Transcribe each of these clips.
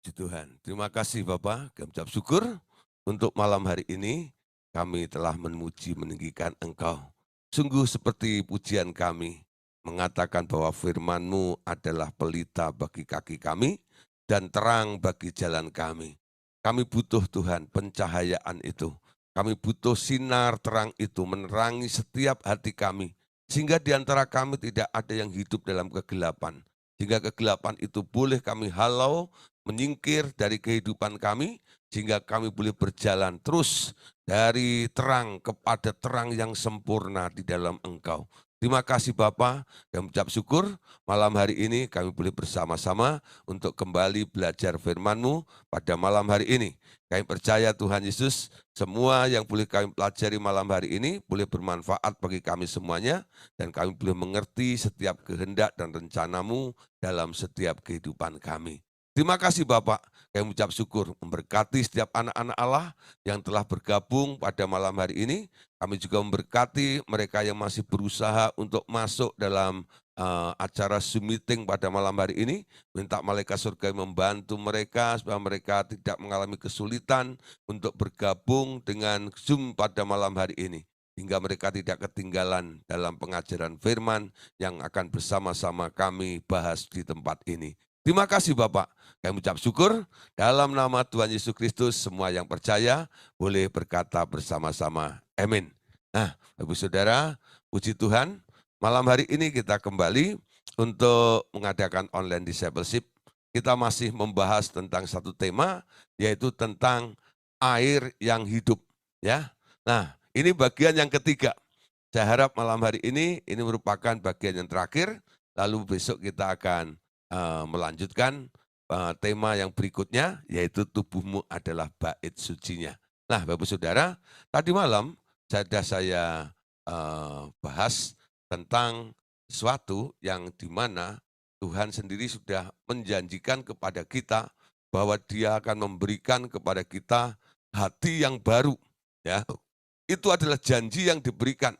Puji Tuhan. Terima kasih Bapak, kami ucap syukur untuk malam hari ini kami telah memuji meninggikan Engkau. Sungguh seperti pujian kami, mengatakan bahwa firman-Mu adalah pelita bagi kaki kami dan terang bagi jalan kami. Kami butuh Tuhan pencahayaan itu. Kami butuh sinar terang itu menerangi setiap hati kami. Sehingga di antara kami tidak ada yang hidup dalam kegelapan. Sehingga kegelapan itu boleh kami halau, menyingkir dari kehidupan kami, sehingga kami boleh berjalan terus dari terang kepada terang yang sempurna di dalam Engkau. Terima kasih Bapa, kami ucap syukur malam hari ini kami boleh bersama-sama untuk kembali belajar firman-Mu pada malam hari ini. Kami percaya Tuhan Yesus, semua yang boleh kami pelajari malam hari ini boleh bermanfaat bagi kami semuanya, dan kami boleh mengerti setiap kehendak dan rencana-Mu dalam setiap kehidupan kami. Terima kasih Bapak, kami ucap syukur memberkati setiap anak-anak Allah yang telah bergabung pada malam hari ini. Kami juga memberkati mereka yang masih berusaha untuk masuk dalam acara Zoom meeting pada malam hari ini. Minta malaikat surga membantu mereka supaya mereka tidak mengalami kesulitan untuk bergabung dengan Zoom pada malam hari ini. Hingga mereka tidak ketinggalan dalam pengajaran firman yang akan bersama-sama kami bahas di tempat ini. Terima kasih Bapak. Kami ucap syukur dalam nama Tuhan Yesus Kristus, semua yang percaya boleh berkata bersama-sama. Amin. Nah, Ibu Saudara, puji Tuhan, malam hari ini kita kembali untuk mengadakan online discipleship. Kita masih membahas tentang satu tema, yaitu tentang air yang hidup. Ya. Nah, ini bagian yang ketiga. Saya harap malam hari ini merupakan bagian yang terakhir, lalu besok kita akan melanjutkan tema yang berikutnya, yaitu tubuhmu adalah bait sucinya. Nah, Bapak Saudara, tadi malam saya bahas tentang sesuatu yang di mana Tuhan sendiri sudah menjanjikan kepada kita bahwa Dia akan memberikan kepada kita hati yang baru. Ya, itu adalah janji yang diberikan.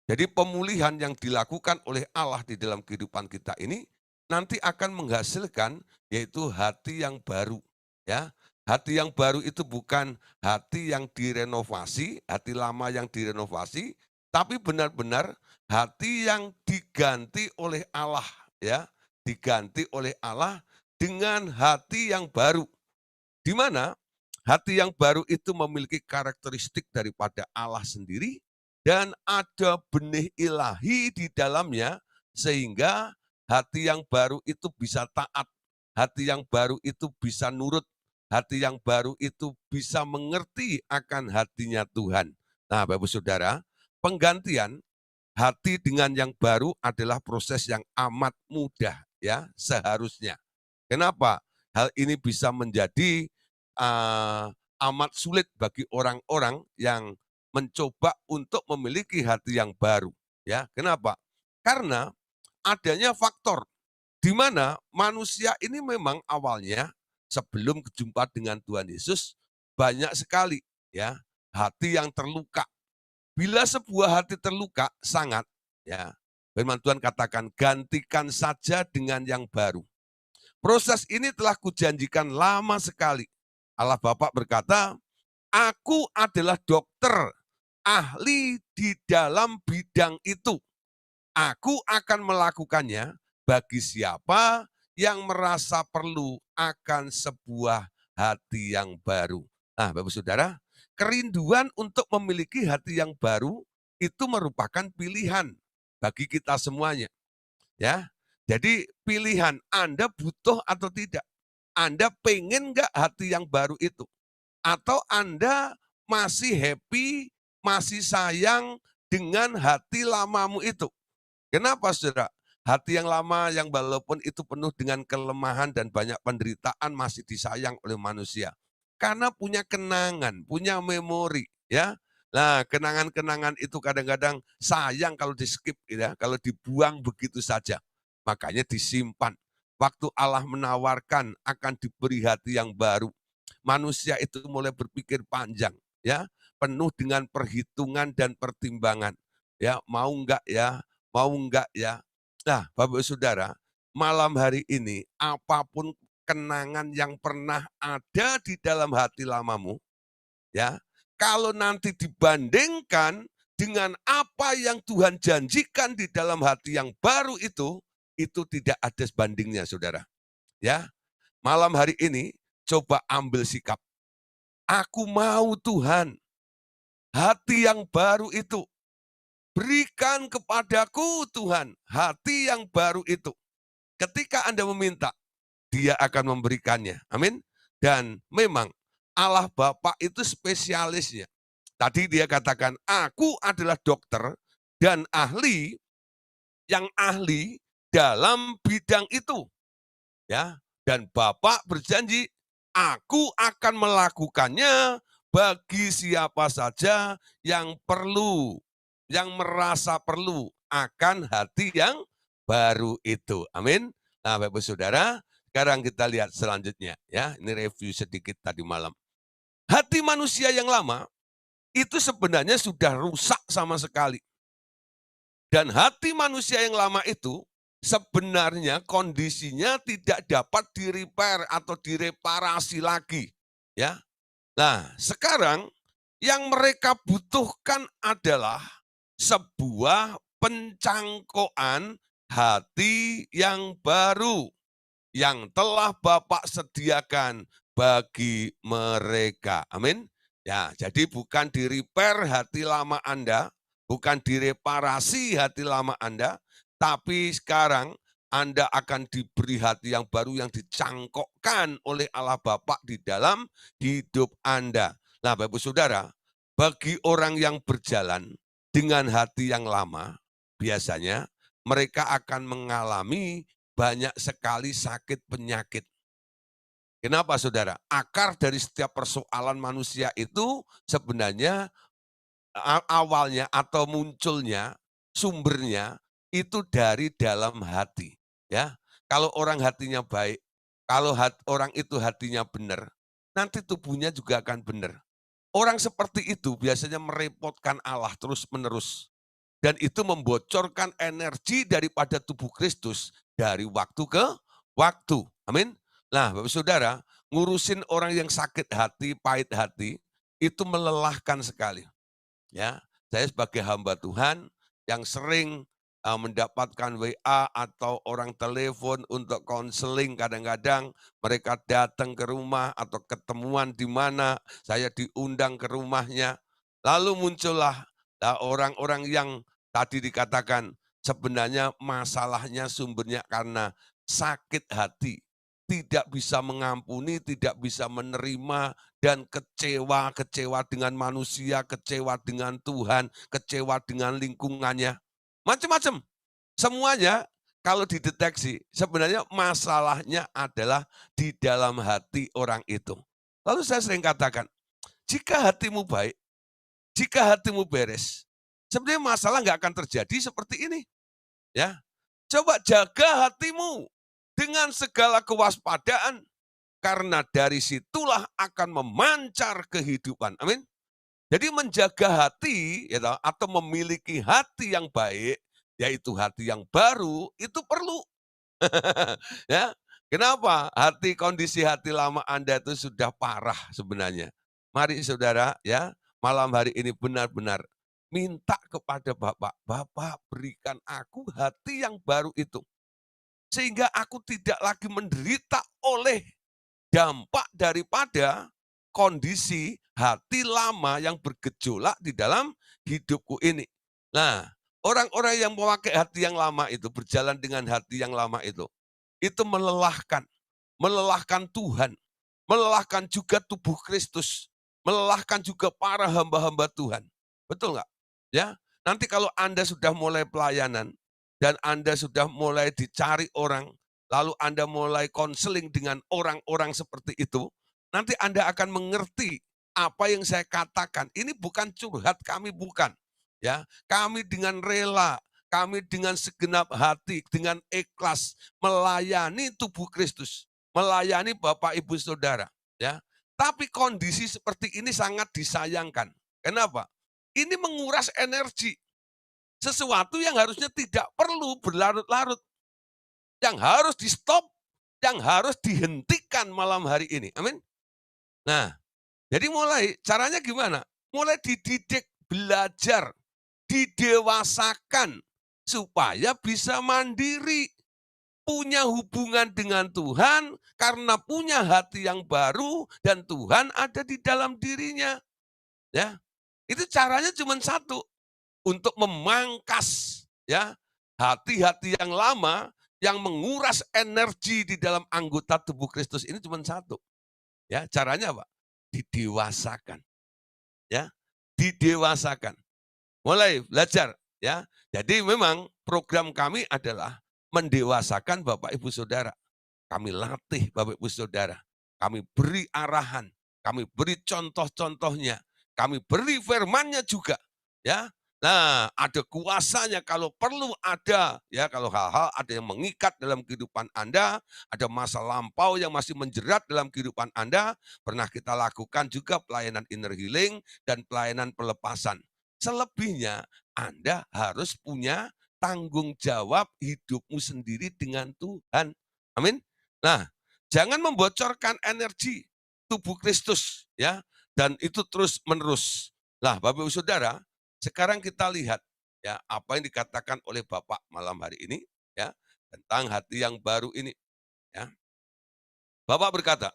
Jadi pemulihan yang dilakukan oleh Allah di dalam kehidupan kita ini nanti akan menghasilkan yaitu hati yang baru, ya. Hati yang baru itu bukan hati yang direnovasi, hati lama yang direnovasi, tapi benar-benar hati yang diganti oleh Allah, ya. Diganti oleh Allah dengan hati yang baru. Di mana hati yang baru itu memiliki karakteristik daripada Allah sendiri dan ada benih ilahi di dalamnya sehingga hati yang baru itu bisa taat, hati yang baru itu bisa nurut, hati yang baru itu bisa mengerti akan hatinya Tuhan. Nah, Bapak Saudara, penggantian hati dengan yang baru adalah proses yang amat mudah ya seharusnya. Kenapa? Hal ini bisa menjadi amat sulit bagi orang-orang yang mencoba untuk memiliki hati yang baru. Ya, kenapa? Karena adanya faktor di mana manusia ini memang awalnya sebelum berjumpa dengan Tuhan Yesus banyak sekali ya hati yang terluka. Bila sebuah hati terluka sangat ya, firman Tuhan katakan gantikan saja dengan yang baru. Proses ini telah kujanjikan lama sekali. Allah Bapa berkata, aku adalah dokter, ahli di dalam bidang itu. Aku akan melakukannya bagi siapa yang merasa perlu akan sebuah hati yang baru. Nah, Bapak Saudara, kerinduan untuk memiliki hati yang baru itu merupakan pilihan bagi kita semuanya. Ya, jadi pilihan Anda butuh atau tidak. Anda pengen nggak hati yang baru itu? Atau Anda masih happy, masih sayang dengan hati lamamu itu? Kenapa saudara? Hati yang lama yang walaupun itu penuh dengan kelemahan dan banyak penderitaan masih disayang oleh manusia. Karena punya kenangan, punya memori. Ya. Nah, kenangan-kenangan itu kadang-kadang sayang kalau di skip, ya, kalau dibuang begitu saja. Makanya disimpan. Waktu Allah menawarkan akan diberi hati yang baru, manusia itu mulai berpikir panjang, ya, penuh dengan perhitungan dan pertimbangan. Ya, mau enggak ya, mau enggak ya. Nah, Bapak Saudara, malam hari ini apapun kenangan yang pernah ada di dalam hati lamamu, ya. Kalau nanti dibandingkan dengan apa yang Tuhan janjikan di dalam hati yang baru itu tidak ada bandingnya, Saudara. Ya, malam hari ini coba ambil sikap. Aku mau Tuhan, hati yang baru itu. Berikan kepadaku Tuhan, hati yang baru itu. Ketika Anda meminta, Dia akan memberikannya. Amin. Dan memang Allah Bapa itu spesialisnya. Tadi dia katakan, aku adalah dokter dan ahli yang ahli dalam bidang itu. Ya, dan Bapak berjanji, aku akan melakukannya bagi siapa saja yang perlu, yang merasa perlu akan hati yang baru itu. Amin. Nah, Bapak Saudara, sekarang kita lihat selanjutnya ya. Ini review sedikit tadi malam. Hati manusia yang lama itu sebenarnya sudah rusak sama sekali. Dan hati manusia yang lama itu sebenarnya kondisinya tidak dapat di-repair atau direparasi lagi. Ya. Nah, sekarang yang mereka butuhkan adalah sebuah pencangkokan hati yang baru yang telah Bapak sediakan bagi mereka. Amin. Ya, jadi bukan di-repair hati lama Anda, bukan direparasi hati lama Anda, tapi sekarang Anda akan diberi hati yang baru yang dicangkokkan oleh Allah Bapa di dalam hidup Anda. Nah, Bapak Saudara, bagi orang yang berjalan dengan hati yang lama, biasanya mereka akan mengalami banyak sekali sakit penyakit. Kenapa Saudara? Akar dari setiap persoalan manusia itu sebenarnya awalnya atau munculnya, sumbernya itu dari dalam hati. Ya, kalau orang hatinya baik, kalau orang itu hatinya benar, nanti tubuhnya juga akan benar. Orang seperti itu biasanya merepotkan Allah terus-menerus. Dan itu membocorkan energi daripada tubuh Kristus dari waktu ke waktu. Amin. Nah, Bapak Saudara, ngurusin orang yang sakit hati, pahit hati, itu melelahkan sekali. Ya, saya sebagai hamba Tuhan yang sering mendapatkan WA atau orang telepon untuk konseling, kadang-kadang mereka datang ke rumah atau ketemuan di mana saya diundang ke rumahnya. Lalu muncullah orang-orang yang tadi dikatakan sebenarnya masalahnya sumbernya karena sakit hati, tidak bisa mengampuni, tidak bisa menerima, dan kecewa dengan manusia, kecewa dengan Tuhan, kecewa dengan lingkungannya. Macam-macam. Semuanya kalau dideteksi, sebenarnya masalahnya adalah di dalam hati orang itu. Lalu saya sering katakan, jika hatimu baik, jika hatimu beres, sebenarnya masalah nggak akan terjadi seperti ini. Ya, coba jaga hatimu dengan segala kewaspadaan, karena dari situlah akan memancar kehidupan. Amin. Jadi menjaga hati ya, atau memiliki hati yang baik, yaitu hati yang baru, itu perlu. Ya, kenapa? Kondisi hati lama Anda itu sudah parah sebenarnya. Mari saudara ya, malam hari ini benar-benar minta kepada Bapak, Bapak berikan aku hati yang baru itu. Sehingga aku tidak lagi menderita oleh dampak daripada kondisi hati lama yang bergejolak di dalam hidupku ini. Nah, orang-orang yang memakai hati yang lama itu, berjalan dengan hati yang lama itu melelahkan Tuhan, melelahkan juga tubuh Kristus, melelahkan juga para hamba-hamba Tuhan. Betul nggak? Ya, nanti kalau Anda sudah mulai pelayanan dan Anda sudah mulai dicari orang, lalu Anda mulai konseling dengan orang-orang seperti itu, nanti Anda akan mengerti apa yang saya katakan. Ini bukan curhat kami, bukan. Ya, kami dengan rela, kami dengan segenap hati, dengan ikhlas melayani tubuh Kristus, melayani Bapak Ibu Saudara, ya. Tapi kondisi seperti ini sangat disayangkan. Kenapa? Ini menguras energi. Sesuatu yang harusnya tidak perlu berlarut-larut. Yang harus di-stop, yang harus dihentikan renungkan malam hari ini. Amin. Nah, jadi mulai caranya gimana? Mulai dididik, belajar, didewasakan supaya bisa mandiri, punya hubungan dengan Tuhan karena punya hati yang baru dan Tuhan ada di dalam dirinya. Ya, itu caranya cuma satu, untuk memangkas ya hati-hati yang lama yang menguras energi di dalam anggota tubuh Kristus ini cuma satu. Ya, caranya apa? Didewasakan. Ya, didewasakan. Mulai belajar ya. Jadi memang program kami adalah mendewasakan Bapak Ibu Saudara. Kami latih Bapak Ibu Saudara. Kami beri arahan, kami beri contoh-contohnya, kami beri firman-Nya juga, ya. Nah, ada kuasanya kalau perlu ada, ya, kalau hal-hal ada yang mengikat dalam kehidupan Anda, ada masa lampau yang masih menjerat dalam kehidupan Anda, pernah kita lakukan juga pelayanan inner healing dan pelayanan pelepasan. Selebihnya, Anda harus punya tanggung jawab hidupmu sendiri dengan Tuhan. Amin. Nah, jangan membocorkan energi tubuh Kristus ya, dan itu terus menerus. Nah, Bapak Ibu Saudara, sekarang kita lihat ya apa yang dikatakan oleh Bapak malam hari ini ya tentang hati yang baru ini ya. Bapak berkata,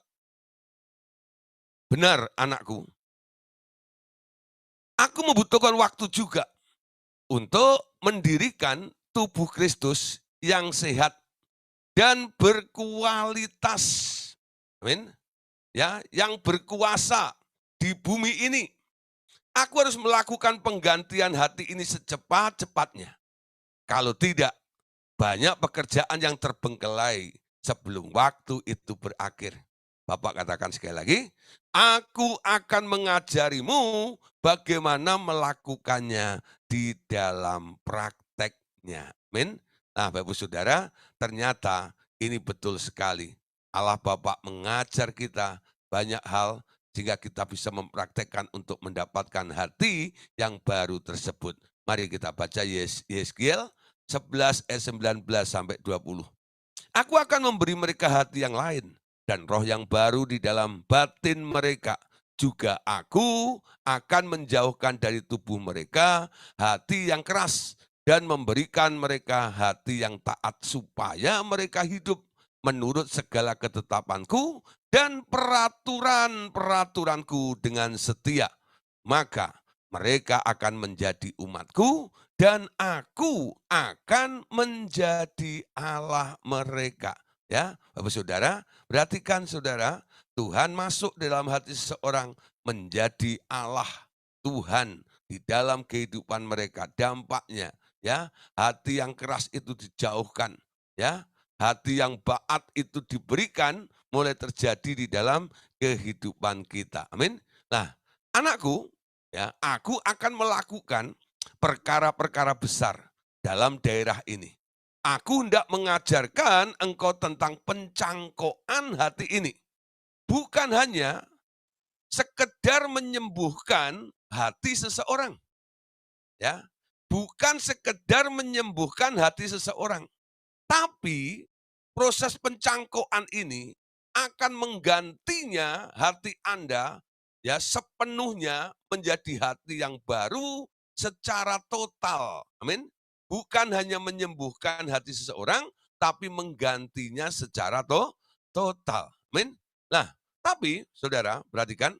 "Benar anakku, aku membutuhkan waktu juga untuk mendirikan tubuh Kristus yang sehat dan berkualitas." Amin. Ya, yang berkuasa di bumi ini. Aku harus melakukan penggantian hati ini secepat-cepatnya. Kalau tidak, banyak pekerjaan yang terbengkelai sebelum waktu itu berakhir. Bapak katakan sekali lagi, aku akan mengajarimu bagaimana melakukannya di dalam prakteknya. Amin. Nah, Bapak Saudara, ternyata ini betul sekali. Allah Bapak mengajar kita banyak hal sehingga kita bisa mempraktekkan untuk mendapatkan hati yang baru tersebut. Mari kita baca Yeskiel 11 ayat 19 sampai 20. Aku akan memberi mereka hati yang lain dan roh yang baru di dalam batin mereka. Juga aku akan menjauhkan dari tubuh mereka hati yang keras dan memberikan mereka hati yang taat supaya mereka hidup menurut segala ketetapanku dan peraturan-peraturanku dengan setia. Maka mereka akan menjadi umatku dan aku akan menjadi Allah mereka. Ya, Bapak Saudara, perhatikan Saudara, Tuhan masuk dalam hati seseorang menjadi Allah Tuhan di dalam kehidupan mereka. Dampaknya, ya, hati yang keras itu dijauhkan, ya. Hati yang baat itu diberikan mulai terjadi di dalam kehidupan kita. Amin. Nah, anakku, ya, aku akan melakukan perkara-perkara besar dalam daerah ini. Aku hendak mengajarkan engkau tentang pencangkokan hati ini. Bukan hanya sekedar menyembuhkan hati seseorang. Ya, bukan sekedar menyembuhkan hati seseorang. Tapi proses pencangkokan ini akan menggantinya hati Anda ya sepenuhnya menjadi hati yang baru secara total. Amin. Bukan hanya menyembuhkan hati seseorang, tapi menggantinya secara total. Amin. Nah, tapi saudara perhatikan,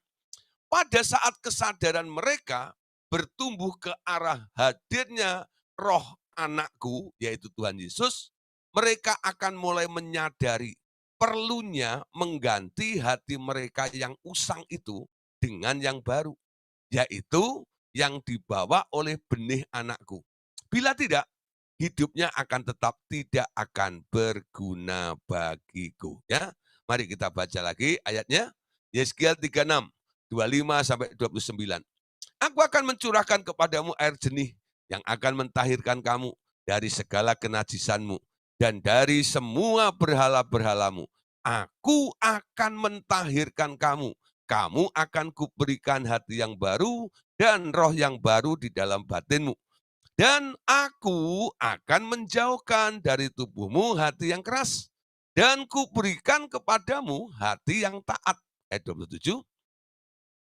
pada saat kesadaran mereka bertumbuh ke arah hadirnya roh anakku, yaitu Tuhan Yesus, mereka akan mulai menyadari perlunya mengganti hati mereka yang usang itu dengan yang baru, yaitu yang dibawa oleh benih anakku. Bila tidak, hidupnya akan tetap tidak akan berguna bagiku. Ya, mari kita baca lagi ayatnya. Yeskiel 36, 25 sampai 29. Aku akan mencurahkan kepadamu air jernih yang akan mentahirkan kamu dari segala kenajisanmu dan dari semua berhala-berhalamu. Aku akan mentahirkan kamu. Kamu akan kuberikan hati yang baru dan roh yang baru di dalam batinmu. Dan aku akan menjauhkan dari tubuhmu hati yang keras Dan kuberikan kepadamu hati yang taat. Ayat 27,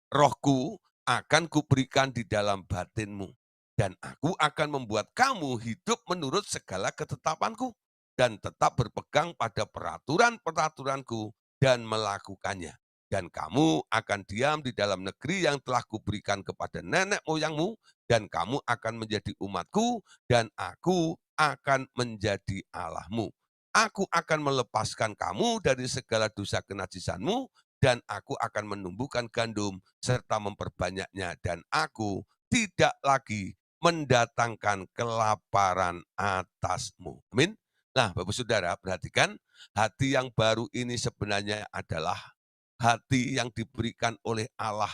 rohku akan kuberikan di dalam batinmu. Dan aku akan membuat kamu hidup menurut segala ketetapanku. Dan tetap berpegang pada peraturan-peraturanku dan melakukannya. Dan kamu akan diam di dalam negeri yang telah kuberikan kepada nenek moyangmu. Dan kamu akan menjadi umatku. Dan aku akan menjadi Allahmu. Aku akan melepaskan kamu dari segala dosa kenajisanmu. Dan aku akan menumbuhkan gandum serta memperbanyaknya, dan aku tidak lagi mendatangkan kelaparan atasmu. Amin. Nah, Bapak Saudara, perhatikan, hati yang baru ini sebenarnya adalah hati yang diberikan oleh Allah.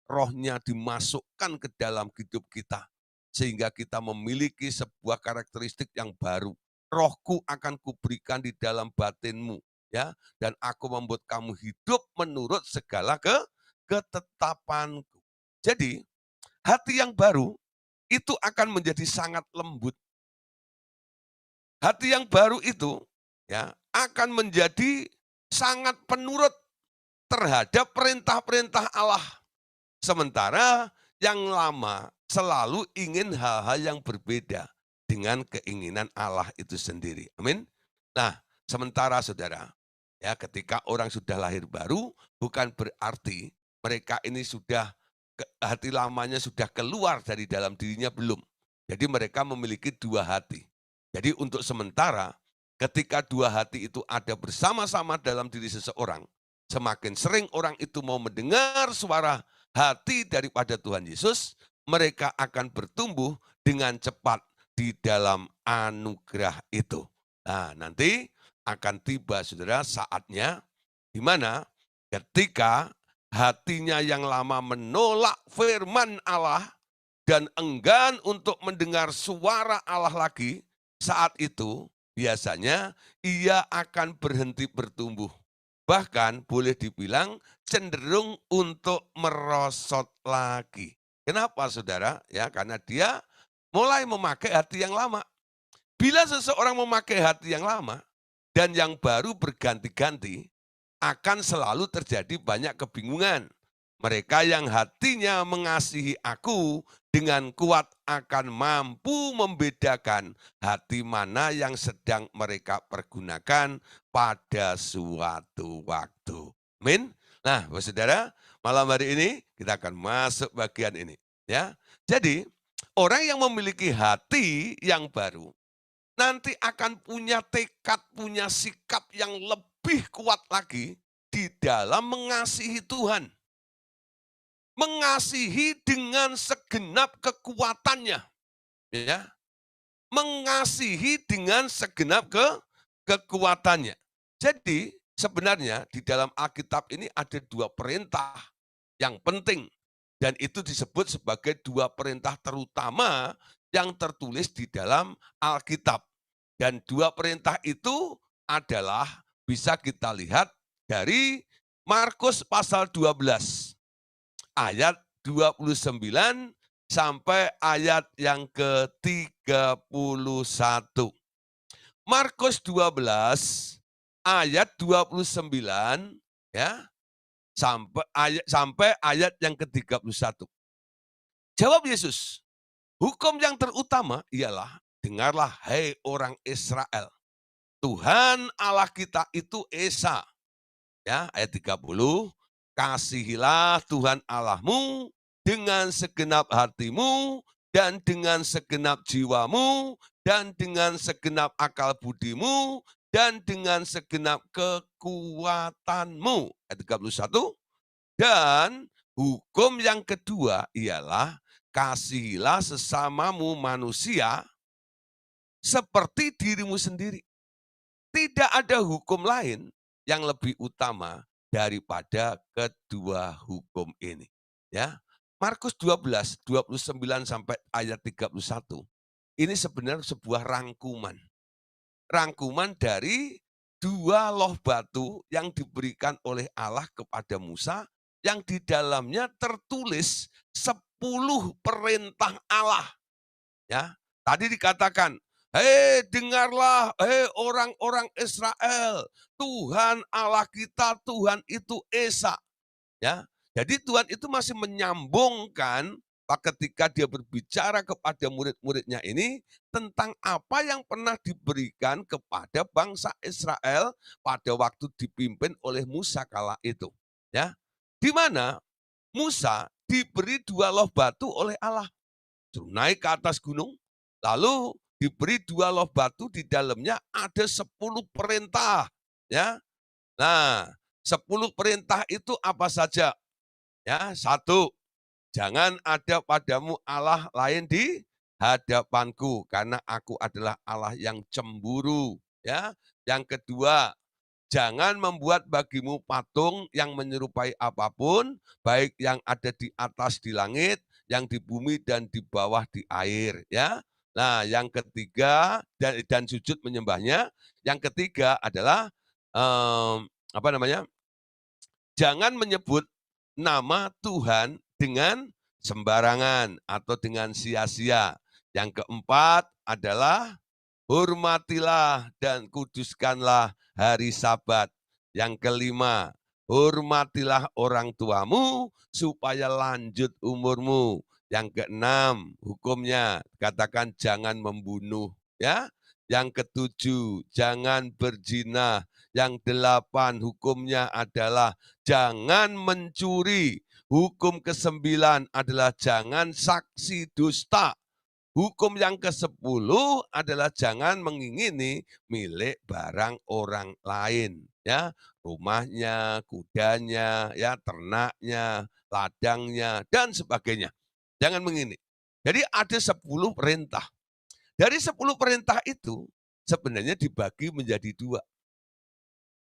Rohnya dimasukkan ke dalam hidup kita, sehingga kita memiliki sebuah karakteristik yang baru. Rohku akan kuberikan di dalam batinmu, ya, dan aku membuat kamu hidup menurut segala ketetapanku. Jadi, hati yang baru itu akan menjadi sangat lembut. Hati yang baru itu, ya, akan menjadi sangat penurut terhadap perintah-perintah Allah. Sementara yang lama selalu ingin hal-hal yang berbeda dengan keinginan Allah itu sendiri. Amin. Nah, sementara saudara, ya, ketika orang sudah lahir baru, bukan berarti mereka ini sudah hati lamanya sudah keluar dari dalam dirinya, belum. Jadi mereka memiliki dua hati. Jadi untuk sementara, ketika dua hati itu ada bersama-sama dalam diri seseorang, semakin sering orang itu mau mendengar suara hati daripada Tuhan Yesus, mereka akan bertumbuh dengan cepat di dalam anugerah itu. Nah, nanti akan tiba, saudara, saatnya di mana ketika hatinya yang lama menolak firman Allah dan enggan untuk mendengar suara Allah lagi, saat itu biasanya ia akan berhenti bertumbuh. Bahkan boleh dibilang cenderung untuk merosot lagi. Kenapa saudara? Ya, karena dia mulai memakai hati yang lama. Bila seseorang memakai hati yang lama dan yang baru berganti-ganti, akan selalu terjadi banyak kebingungan. Mereka yang hatinya mengasihi aku dengan kuat akan mampu membedakan hati mana yang sedang mereka pergunakan pada suatu waktu. Amin. Nah, Bapak Saudara, malam hari ini kita akan masuk bagian ini, ya. Jadi, orang yang memiliki hati yang baru nanti akan punya tekad, punya sikap yang lebih kuat lagi di dalam mengasihi Tuhan. Mengasihi dengan segenap kekuatannya, ya. Mengasihi dengan segenap kekuatannya. Jadi sebenarnya di dalam Alkitab ini ada dua perintah yang penting, dan itu disebut sebagai dua perintah terutama yang tertulis di dalam Alkitab. Dan dua perintah itu adalah bisa kita lihat dari Markus pasal 12 ayat 29 sampai ayat yang ke-31. Markus 12 ayat 29, ya, sampai ayat yang ke-31. Jawab Yesus, hukum yang terutama ialah, dengarlah hai orang Israel, Tuhan Allah kita itu Esa. Ya, ayat 30, kasihilah Tuhan Allahmu dengan segenap hatimu dan dengan segenap jiwamu dan dengan segenap akal budimu dan dengan segenap kekuatanmu. Ayat 31, dan hukum yang kedua ialah kasihilah sesamamu manusia seperti dirimu sendiri. Tidak ada hukum lain yang lebih utama daripada kedua hukum ini. Ya, Markus 12, 29 sampai ayat 31. Ini sebenarnya sebuah rangkuman. Rangkuman dari dua loh batu yang diberikan oleh Allah kepada Musa, yang di dalamnya tertulis 10 perintah Allah. Ya, tadi dikatakan Hei dengarlah, hei orang-orang Israel, Tuhan Allah kita, Tuhan itu Esa. Ya, jadi Tuhan itu masih menyambungkan ketika dia berbicara kepada murid-muridnya ini tentang apa yang pernah diberikan kepada bangsa Israel pada waktu dipimpin oleh Musa kala itu. Ya, di mana Musa diberi dua loh batu oleh Allah. Suruh naik ke atas gunung, lalu diberi dua loh batu, di dalamnya ada 10 perintah. Ya, nah 10 perintah itu apa saja? Ya, satu, jangan ada padamu Allah lain di hadapanku, karena aku adalah Allah yang cemburu. Ya, yang kedua, jangan membuat bagimu patung yang menyerupai apapun, baik yang ada di atas di langit, yang di bumi dan di bawah di air. Ya, nah yang ketiga dan sujud menyembahnya. Yang ketiga adalah apa namanya? Jangan menyebut nama Tuhan dengan sembarangan atau dengan sia-sia. Yang keempat adalah hormatilah dan kuduskanlah hari Sabat. Yang kelima, hormatilah orang tuamu supaya lanjut umurmu. Yang keenam, hukumnya katakan jangan membunuh, ya. Yang ketujuh, jangan berzina. Yang delapan, hukumnya adalah jangan mencuri. Hukum kesembilan adalah jangan saksi dusta. Hukum yang ke-10 adalah jangan mengingini milik barang orang lain, ya. Rumahnya, kudanya, ya, ternaknya, ladangnya, dan sebagainya. Jangan mengingini. Jadi ada 10 perintah. Dari 10 perintah itu sebenarnya dibagi menjadi dua.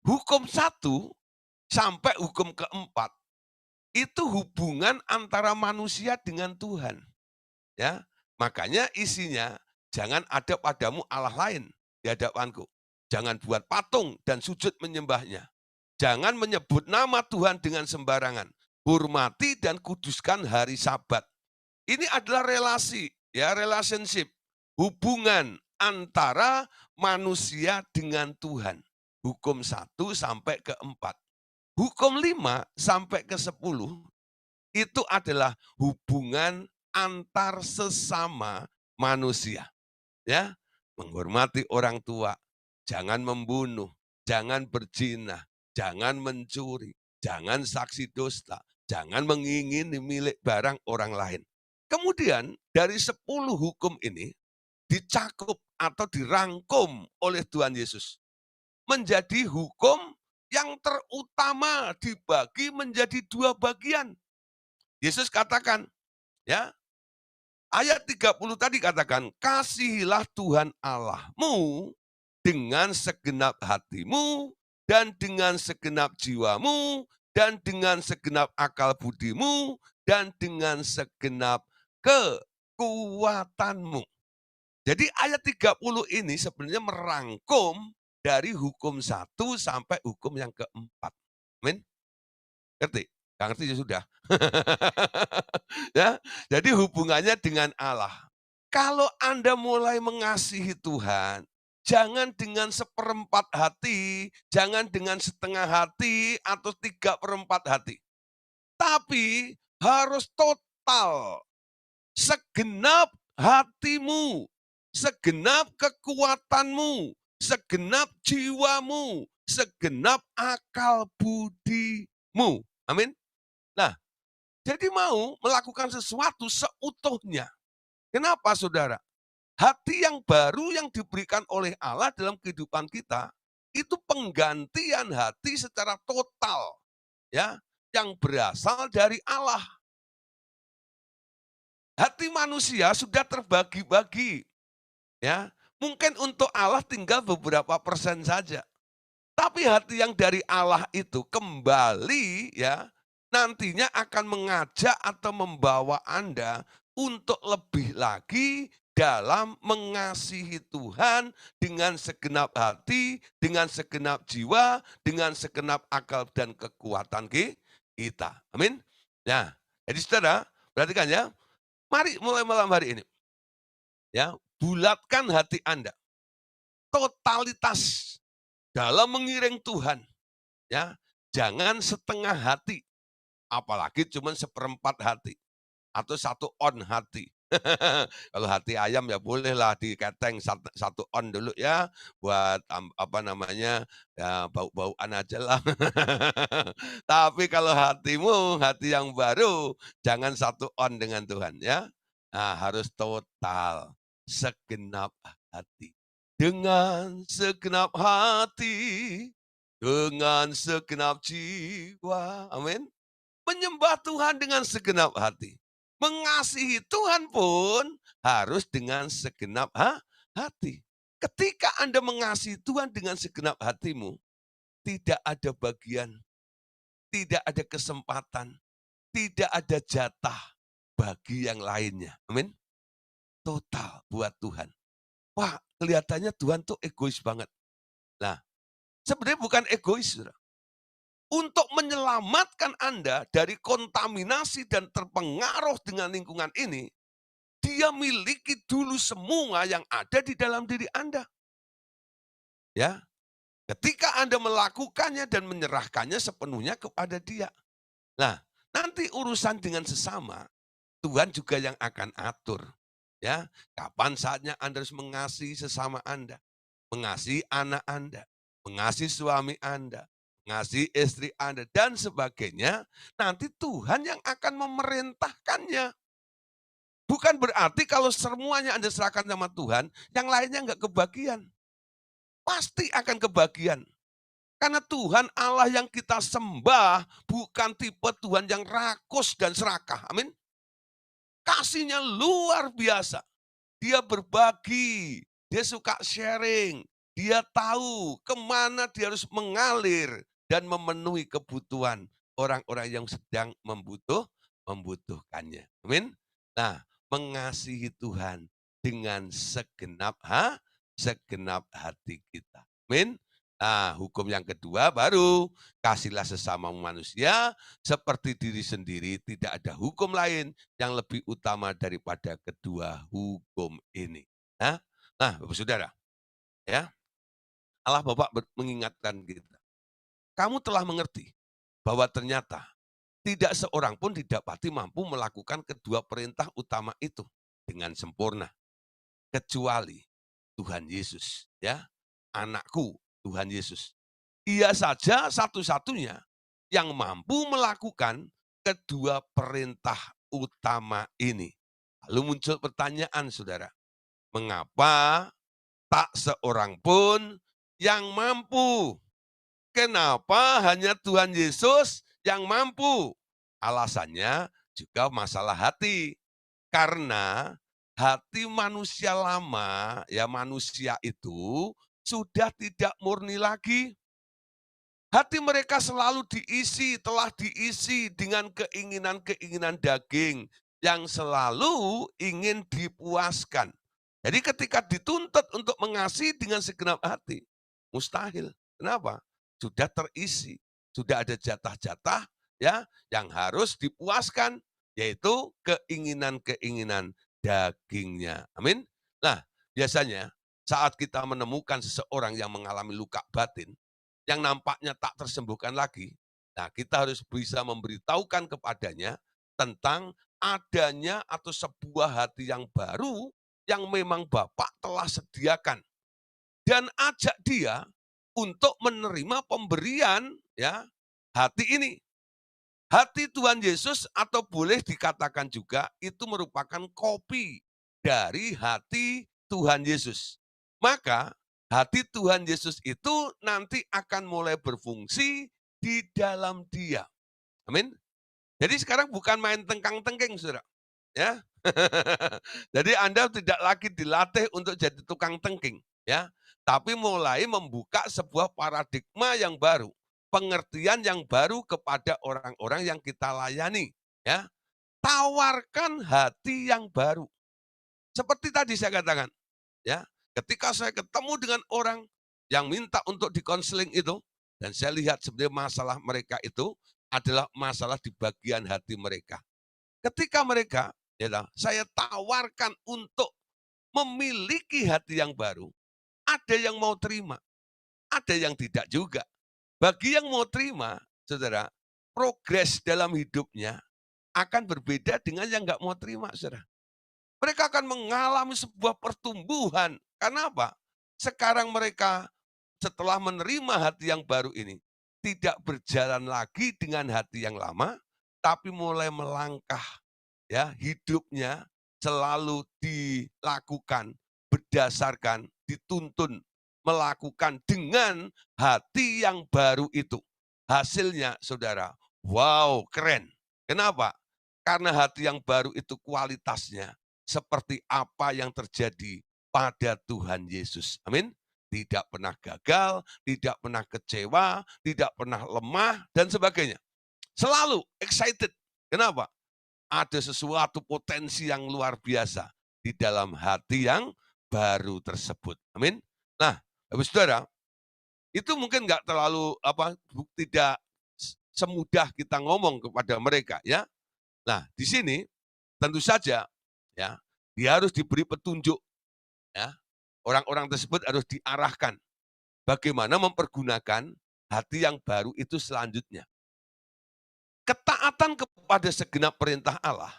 Hukum satu sampai hukum keempat itu hubungan antara manusia dengan Tuhan. Ya, makanya isinya jangan ada padamu Allah lain di hadapanku. Jangan buat patung dan sujud menyembahnya. Jangan menyebut nama Tuhan dengan sembarangan. Hormati dan kuduskan hari Sabat. Ini adalah relasi, ya, relationship, hubungan antara manusia dengan Tuhan. Hukum 1 sampai ke 4. Hukum 5 sampai ke 10 itu adalah hubungan antar sesama manusia. Ya, menghormati orang tua, jangan membunuh, jangan berzina, jangan mencuri, jangan saksi dusta, jangan mengingini milik barang orang lain. Kemudian dari 10 hukum ini dicakup atau dirangkum oleh Tuhan Yesus menjadi hukum yang terutama dibagi menjadi dua bagian. Yesus katakan, ya, ayat 30 tadi katakan, kasihilah Tuhan Allahmu dengan segenap hatimu, dan dengan segenap jiwamu, dan dengan segenap akal budimu, dan dengan segenap kekuatanmu. Jadi ayat 30 ini sebenarnya merangkum dari hukum 1 sampai hukum yang keempat. Amin. Ngerti? Nggak ngerti ya sudah. Ya, jadi hubungannya dengan Allah. Kalau Anda mulai mengasihi Tuhan, jangan dengan seperempat hati, jangan dengan setengah hati, atau 3/4 hati. Tapi harus total, segenap hatimu, segenap kekuatanmu, segenap jiwamu, segenap akal budimu. Amin. Nah, jadi mau melakukan sesuatu seutuhnya. Kenapa saudara? Hati yang baru yang diberikan oleh Allah dalam kehidupan kita, itu penggantian hati secara total, ya, yang berasal dari Allah. Hati manusia sudah terbagi-bagi, ya. Mungkin untuk Allah tinggal beberapa persen saja. Tapi hati yang dari Allah itu kembali, ya, nantinya akan mengajak atau membawa Anda untuk lebih lagi dalam mengasihi Tuhan dengan segenap hati, dengan segenap jiwa, dengan segenap akal dan kekuatan kita. Amin. Nah, jadi saudara, perhatikan ya. Mari mulai malam hari ini. Ya, bulatkan hati Anda. Totalitas dalam mengiring Tuhan, ya. Jangan setengah hati, apalagi cuma seperempat hati atau 1 on hati. Kalau hati ayam ya bolehlah diketeng 1 on dulu ya, buat apa namanya, ya bau-bauan aja lah. Tapi kalau hatimu, hati yang baru, jangan 1 on dengan Tuhan ya. Nah, harus total, segenap hati. Dengan segenap hati, dengan segenap jiwa, amin. Menyembah Tuhan dengan segenap hati. Mengasihi Tuhan pun harus dengan segenap hati. Ketika Anda mengasihi Tuhan dengan segenap hatimu, tidak ada bagian, tidak ada kesempatan, tidak ada jatah bagi yang lainnya. Amin. Total buat Tuhan. Wah, kelihatannya Tuhan tuh egois banget. Nah, sebenarnya bukan egois, saudara. Untuk menyelamatkan Anda dari kontaminasi dan terpengaruh dengan lingkungan ini, dia miliki dulu semua yang ada di dalam diri Anda. Ya, ketika Anda melakukannya dan menyerahkannya sepenuhnya kepada Dia. Nah, nanti urusan dengan sesama, Tuhan juga yang akan atur. Ya, kapan saatnya Anda harus mengasihi sesama Anda, mengasihi anak Anda, mengasihi suami Anda, mengasihi istri Anda, dan sebagainya, nanti Tuhan yang akan memerintahkannya. Bukan berarti kalau semuanya Anda serahkan sama Tuhan, yang lainnya nggak kebagian. Pasti akan kebagian. Karena Tuhan Allah yang kita sembah bukan tipe Tuhan yang rakus dan serakah. Amin. Kasihnya luar biasa. Dia berbagi, dia suka sharing, dia tahu kemana dia harus mengalir dan memenuhi kebutuhan orang-orang yang sedang membutuhkannya. Amin. Nah, mengasihi Tuhan dengan segenap hati kita. Amin. Nah, hukum yang kedua baru, kasihlah sesama manusia seperti diri sendiri, tidak ada hukum lain yang lebih utama daripada kedua hukum ini. Nah, Bapak Saudara, ya, Allah Bapak mengingatkan kita. Kamu telah mengerti bahwa ternyata tidak seorang pun didapati mampu melakukan kedua perintah utama itu dengan sempurna, kecuali Tuhan Yesus, ya, anakku Tuhan Yesus. Ia saja satu-satunya yang mampu melakukan kedua perintah utama ini. Lalu muncul pertanyaan, saudara, mengapa tak seorang pun yang mampu? Kenapa hanya Tuhan Yesus yang mampu? Alasannya juga masalah hati. Karena hati manusia lama, ya manusia itu sudah tidak murni lagi. Hati mereka selalu telah diisi dengan keinginan-keinginan daging yang selalu ingin dipuaskan. Jadi ketika dituntut untuk mengasihi dengan segenap hati, mustahil. Kenapa? Sudah terisi, sudah ada jatah-jatah ya yang harus dipuaskan, yaitu keinginan-keinginan dagingnya. Amin. Nah, biasanya saat kita menemukan seseorang yang mengalami luka batin, yang nampaknya tak tersembuhkan lagi, nah kita harus bisa memberitahukan kepadanya tentang adanya atau sebuah hati yang baru yang memang Bapak telah sediakan. Dan ajak dia untuk menerima pemberian ya hati ini. Hati Tuhan Yesus atau boleh dikatakan juga itu merupakan kopi dari hati Tuhan Yesus. Maka hati Tuhan Yesus itu nanti akan mulai berfungsi di dalam dia. Amin. Jadi sekarang bukan main tengkang-tengking, saudara. Ya. Jadi Anda tidak lagi dilatih untuk jadi tukang tengking, ya. Tapi mulai membuka sebuah paradigma yang baru, pengertian yang baru kepada orang-orang yang kita layani, ya. Tawarkan hati yang baru. Seperti tadi saya katakan, ya. Ketika saya ketemu dengan orang yang minta untuk dikonseling itu, dan saya lihat sebenarnya masalah mereka itu adalah masalah di bagian hati mereka. Ketika mereka, ya, saya tawarkan untuk memiliki hati yang baru, ada yang mau terima, ada yang tidak juga. Bagi yang mau terima, saudara, progres dalam hidupnya akan berbeda dengan yang nggak mau terima, saudara. Mereka akan mengalami sebuah pertumbuhan. Karena apa? Sekarang mereka setelah menerima hati yang baru ini, tidak berjalan lagi dengan hati yang lama, tapi mulai melangkah, ya, hidupnya selalu dilakukan berdasarkan, dituntun melakukan dengan hati yang baru itu. Hasilnya, saudara, wow, keren. Kenapa? Karena hati yang baru itu kualitasnya seperti apa yang terjadi pada Tuhan Yesus. Amin. Tidak pernah gagal, tidak pernah kecewa, tidak pernah lemah, dan sebagainya. Selalu excited. Kenapa? Ada sesuatu potensi yang luar biasa di dalam hati yang baru tersebut. Amin. Nah, Bapak Saudara, itu mungkin nggak terlalu tidak semudah kita ngomong kepada mereka, ya. Nah, di sini tentu saja, ya, dia harus diberi petunjuk, ya. Orang-orang tersebut harus diarahkan bagaimana mempergunakan hati yang baru itu selanjutnya. Ketaatan kepada segenap perintah Allah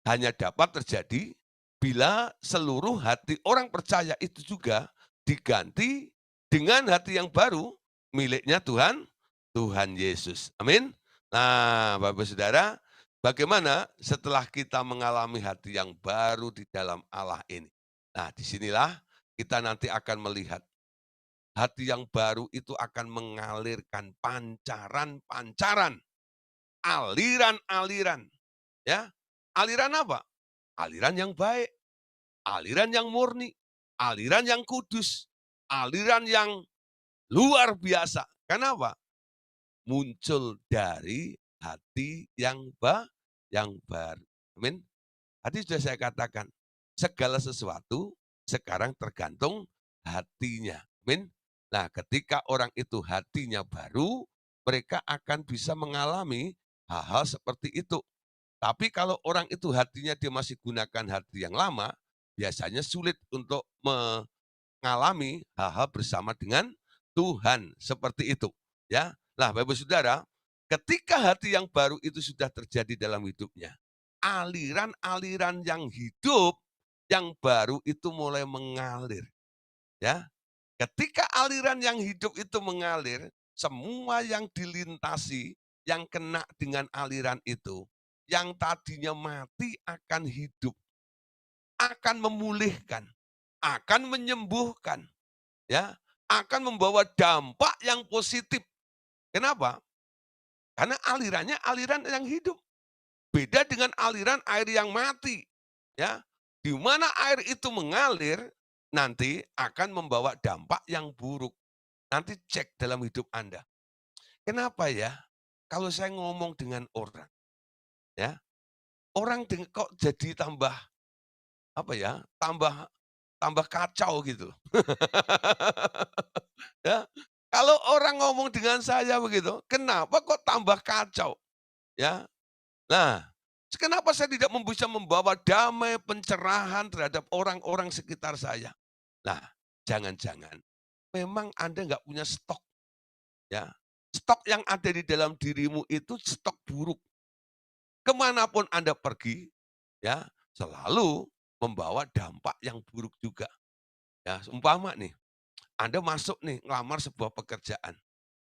hanya dapat terjadi bila seluruh hati orang percaya itu juga diganti dengan hati yang baru miliknya Tuhan Yesus. Amin. Nah, Bapak Saudara, bagaimana setelah kita mengalami hati yang baru di dalam Allah ini? Nah, disinilah kita nanti akan melihat hati yang baru itu akan mengalirkan pancaran-pancaran, aliran-aliran, ya. Aliran apa? Aliran yang baik, aliran yang murni, aliran yang kudus, aliran yang luar biasa. Kenapa? Muncul dari hati yang baru. Amin. Tadi sudah saya katakan, segala sesuatu sekarang tergantung hatinya. Amin. Nah, ketika orang itu hatinya baru, mereka akan bisa mengalami hal-hal seperti itu. Tapi kalau orang itu hatinya dia masih gunakan hati yang lama, biasanya sulit untuk mengalami hal-hal bersama dengan Tuhan, seperti itu, ya. Nah, Bapak Saudara, ketika hati yang baru itu sudah terjadi dalam hidupnya, aliran-aliran yang hidup yang baru itu mulai mengalir, ya. Ketika aliran yang hidup itu mengalir, semua yang dilintasi, yang kena dengan aliran itu, yang tadinya mati akan hidup, akan memulihkan, akan menyembuhkan, ya, akan membawa dampak yang positif. Kenapa? Karena alirannya aliran yang hidup. Beda dengan aliran air yang mati, ya. Di mana air itu mengalir, nanti akan membawa dampak yang buruk. Nanti cek dalam hidup Anda. Kenapa ya? Kalau saya ngomong dengan orang, ya, orang kok jadi tambah apa ya? Tambah tambah kacau gitu. Ya. Kalau orang ngomong dengan saya begitu, kenapa kok tambah kacau? Ya. Nah, kenapa saya tidak bisa membawa damai, pencerahan terhadap orang-orang sekitar saya? Nah, jangan-jangan memang Anda nggak punya stok, ya. Stok yang ada di dalam dirimu itu stok buruk. Kemanapun Anda pergi, ya, selalu membawa dampak yang buruk juga. Ya, umpama nih, Anda masuk nih, ngelamar sebuah pekerjaan.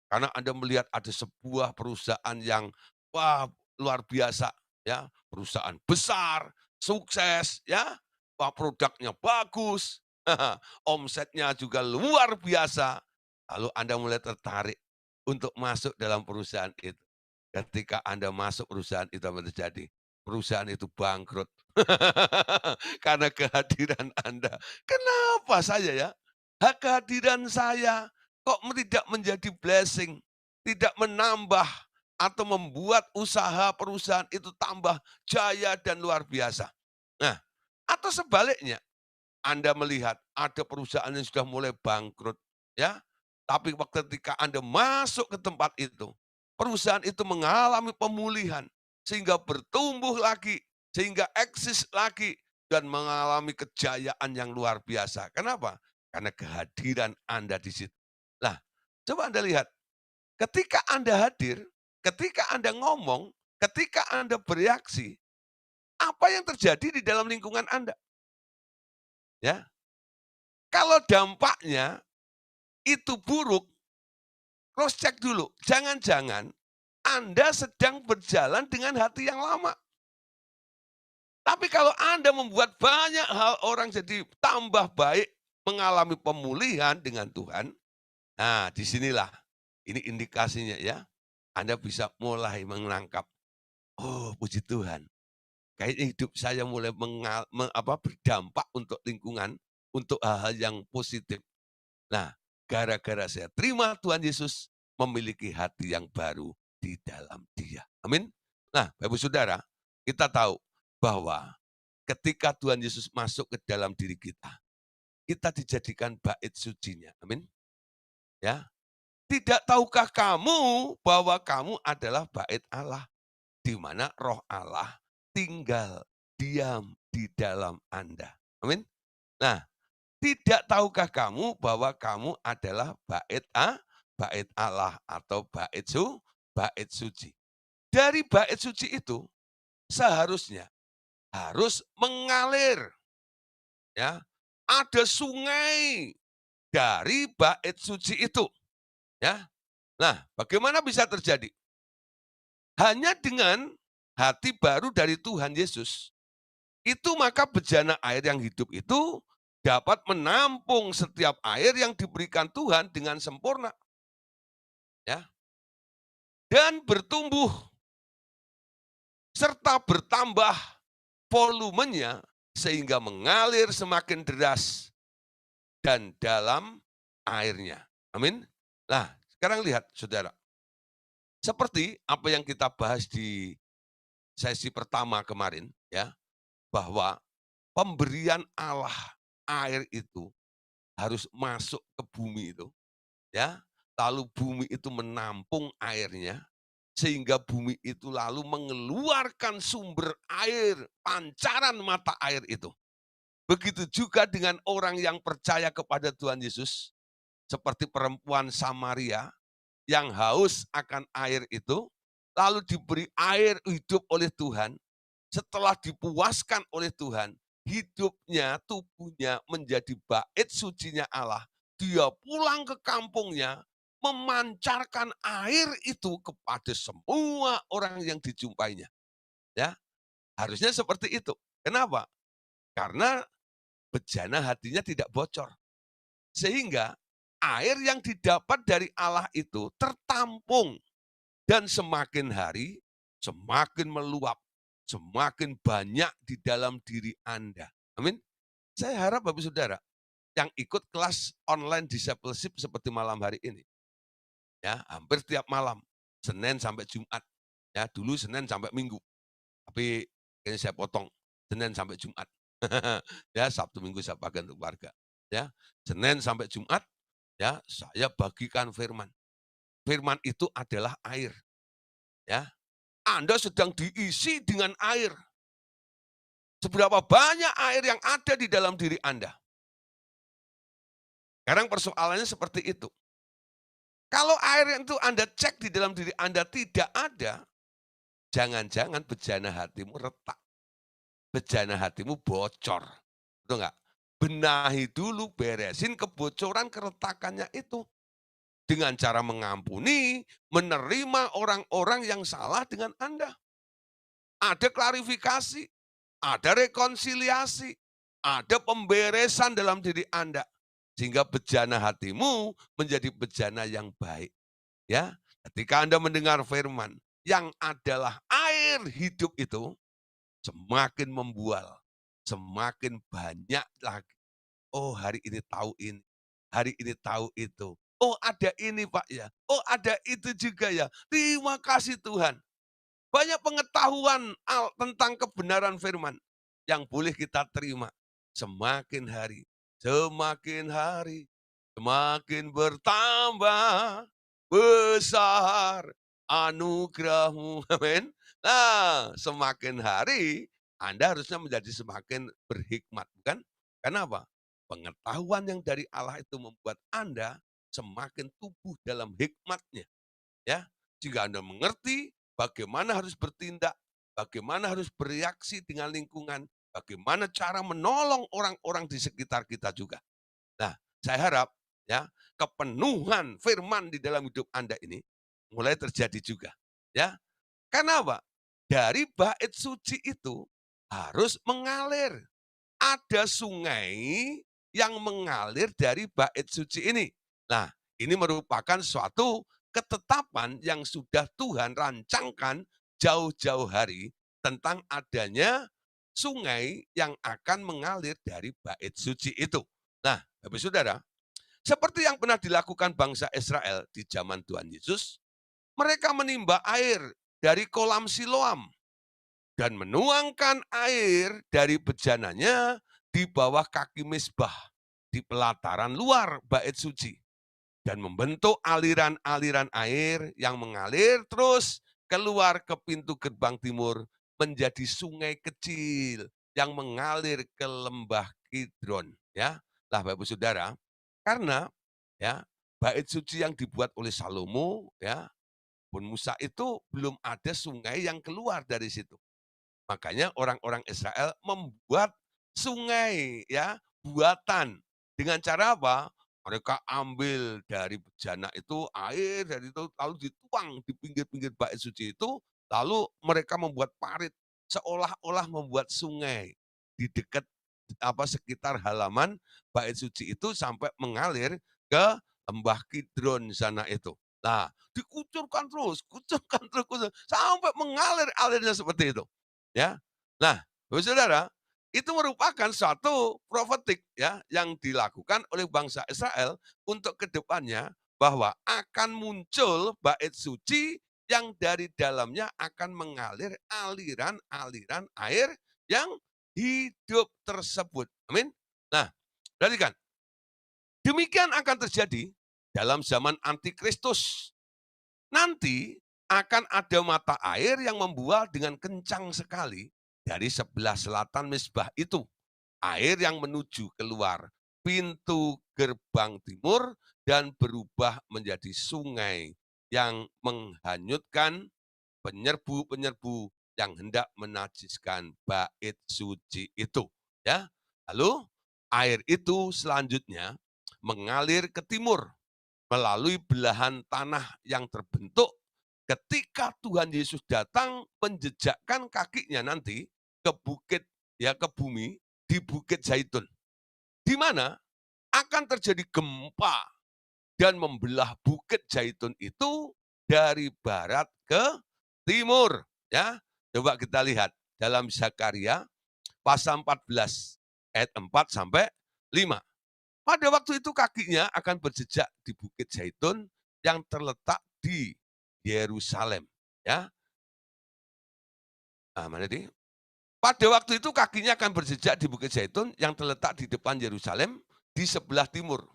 Karena Anda melihat ada sebuah perusahaan yang, wah, luar biasa, ya, perusahaan besar, sukses, ya, wah, produknya bagus, omsetnya juga luar biasa. Lalu Anda mulai tertarik untuk masuk dalam perusahaan itu. Ketika Anda masuk perusahaan itu apa terjadi? Perusahaan itu bangkrut. Karena kehadiran Anda. Kenapa saya ya? Kehadiran saya kok tidak menjadi blessing, tidak menambah atau membuat usaha perusahaan itu tambah jaya dan luar biasa. Nah, atau sebaliknya, Anda melihat ada perusahaan yang sudah mulai bangkrut, ya. Tapi ketika Anda masuk ke tempat itu, perusahaan itu mengalami pemulihan sehingga bertumbuh lagi, sehingga eksis lagi dan mengalami kejayaan yang luar biasa. Kenapa? Karena kehadiran Anda di situ. Nah, coba Anda lihat, ketika Anda hadir, ketika Anda ngomong, ketika Anda bereaksi, apa yang terjadi di dalam lingkungan Anda? Ya, kalau dampaknya itu buruk, cross check dulu. Jangan-jangan Anda sedang berjalan dengan hati yang lama. Tapi kalau Anda membuat banyak hal orang jadi tambah baik, mengalami pemulihan dengan Tuhan, nah disinilah ini indikasinya ya. Anda bisa mulai menangkap, oh puji Tuhan, kayaknya hidup saya mulai berdampak untuk lingkungan, untuk hal-hal yang positif. Nah, gara-gara saya terima Tuhan Yesus, memiliki hati yang baru di dalam Dia. Amin. Nah, Bapak Saudara, kita tahu bahwa ketika Tuhan Yesus masuk ke dalam diri kita dijadikan bait sucinya. Amin. Ya. Tidak tahukah kamu bahwa kamu adalah bait Allah, di mana roh Allah tinggal diam di dalam Anda. Amin. Nah, tidak tahukah kamu bahwa kamu adalah bait Allah atau bait suci. Dari bait suci itu seharusnya harus mengalir ya. Ada sungai dari bait suci itu ya. Nah, bagaimana bisa terjadi? Hanya dengan hati baru dari Tuhan Yesus. Itu maka bejana air yang hidup itu dapat menampung setiap air yang diberikan Tuhan dengan sempurna. Ya, dan bertumbuh serta bertambah volumenya sehingga mengalir semakin deras dan dalam airnya. Amin. Nah, sekarang lihat Saudara. Seperti apa yang kita bahas di sesi pertama kemarin ya, bahwa pemberian Allah air itu harus masuk ke bumi itu, ya. Lalu bumi itu menampung airnya, sehingga bumi itu lalu mengeluarkan sumber air, pancaran mata air itu. Begitu juga dengan orang yang percaya kepada Tuhan Yesus, seperti perempuan Samaria yang haus akan air itu, lalu diberi air hidup oleh Tuhan, setelah dipuaskan oleh Tuhan, hidupnya, tubuhnya menjadi bait sucinya Allah. Dia pulang ke kampungnya, memancarkan air itu kepada semua orang yang dijumpainya. Ya, harusnya seperti itu. Kenapa? Karena bejana hatinya tidak bocor. Sehingga air yang didapat dari Allah itu tertampung dan semakin hari semakin meluap, semakin banyak di dalam diri Anda. Amin. Saya harap Bapak Saudara yang ikut kelas online discipleship seperti malam hari ini, ya hampir tiap malam, Senin sampai Jumat. Ya, dulu Senin sampai Minggu. Tapi kayaknya saya potong Senin sampai Jumat. Ya, Sabtu Minggu saya pakai untuk keluarga. Ya, Senin sampai Jumat ya saya bagikan firman. Firman itu adalah air. Ya, Anda sedang diisi dengan air. Seberapa banyak air yang ada di dalam diri Anda? Sekarang persoalannya seperti itu. Kalau air itu Anda cek di dalam diri Anda tidak ada, jangan-jangan bejana hatimu retak. Bejana hatimu bocor. Betul nggak? Benahi dulu, beresin kebocoran keretakannya itu. Dengan cara mengampuni, menerima orang-orang yang salah dengan Anda. Ada klarifikasi, ada rekonsiliasi, ada pemberesan dalam diri Anda. Sehingga bejana hatimu menjadi bejana yang baik. Ya, ketika Anda mendengar firman yang adalah air hidup itu, semakin membual, semakin banyak lagi. Oh hari ini tahu ini, hari ini tahu itu. Oh ada ini Pak ya, oh ada itu juga ya. Terima kasih Tuhan. Banyak pengetahuan tentang kebenaran firman yang boleh kita terima. Semakin hari, semakin bertambah besar anugerahmu. Amin. Nah, semakin hari Anda harusnya menjadi semakin berhikmat, bukan? Kenapa? Pengetahuan yang dari Allah itu membuat Anda semakin tumbuh dalam hikmatnya, ya. Jika Anda mengerti bagaimana harus bertindak, bagaimana harus bereaksi dengan lingkungan, bagaimana cara menolong orang-orang di sekitar kita juga. Nah, saya harap ya, kepenuhan firman di dalam hidup Anda ini mulai terjadi juga, ya. Karena apa? Dari bait suci itu harus mengalir. Ada sungai yang mengalir dari bait suci ini. Nah, ini merupakan suatu ketetapan yang sudah Tuhan rancangkan jauh-jauh hari tentang adanya sungai yang akan mengalir dari bait suci itu. Nah, Bapak Saudara, seperti yang pernah dilakukan bangsa Israel di zaman Tuhan Yesus, mereka menimba air dari kolam Siloam dan menuangkan air dari bejananya di bawah kaki mezbah di pelataran luar bait suci dan membentuk aliran-aliran air yang mengalir terus keluar ke pintu gerbang timur menjadi sungai kecil yang mengalir ke lembah Kidron, ya. Lah Bapak Saudara, karena ya bait suci yang dibuat oleh Salomo, ya, pun Musa itu belum ada sungai yang keluar dari situ. Makanya orang-orang Israel membuat sungai, ya, buatan. Dengan cara apa? Mereka ambil dari bejana itu air dari itu lalu dituang di pinggir-pinggir bait suci itu, lalu mereka membuat parit seolah-olah membuat sungai di dekat sekitar halaman bait suci itu sampai mengalir ke lembah Kidron sana itu. Nah, dikucurkan terus, kucurkan terus, sampai mengalir alirnya seperti itu. Ya. Nah, Bapak Saudara, itu merupakan suatu profetik ya yang dilakukan oleh bangsa Israel untuk kedepannya bahwa akan muncul bait suci yang dari dalamnya akan mengalir aliran-aliran air yang hidup tersebut. Amin. Nah, perhatikan, demikian akan terjadi dalam zaman antikristus. Nanti akan ada mata air yang membual dengan kencang sekali dari sebelah selatan mezbah itu. Air yang menuju keluar pintu gerbang timur dan berubah menjadi sungai yang menghanyutkan penyerbu-penyerbu yang hendak menajiskan bait suci itu. Ya, lalu air itu selanjutnya mengalir ke timur melalui belahan tanah yang terbentuk ketika Tuhan Yesus datang menjejakkan kakinya nanti ke bukit, ya, ke bumi di Bukit Zaitun, di mana akan terjadi gempa dan membelah Bukit Zaitun itu dari barat ke timur, ya. Coba kita lihat dalam Zakaria pasal 14 ayat 4 sampai 5. Pada waktu itu kakinya akan berjejak di Bukit Zaitun yang terletak di Yerusalem, ya. Ah, mana di? Pada waktu itu kakinya akan berjejak di Bukit Zaitun yang terletak di depan Yerusalem di sebelah timur.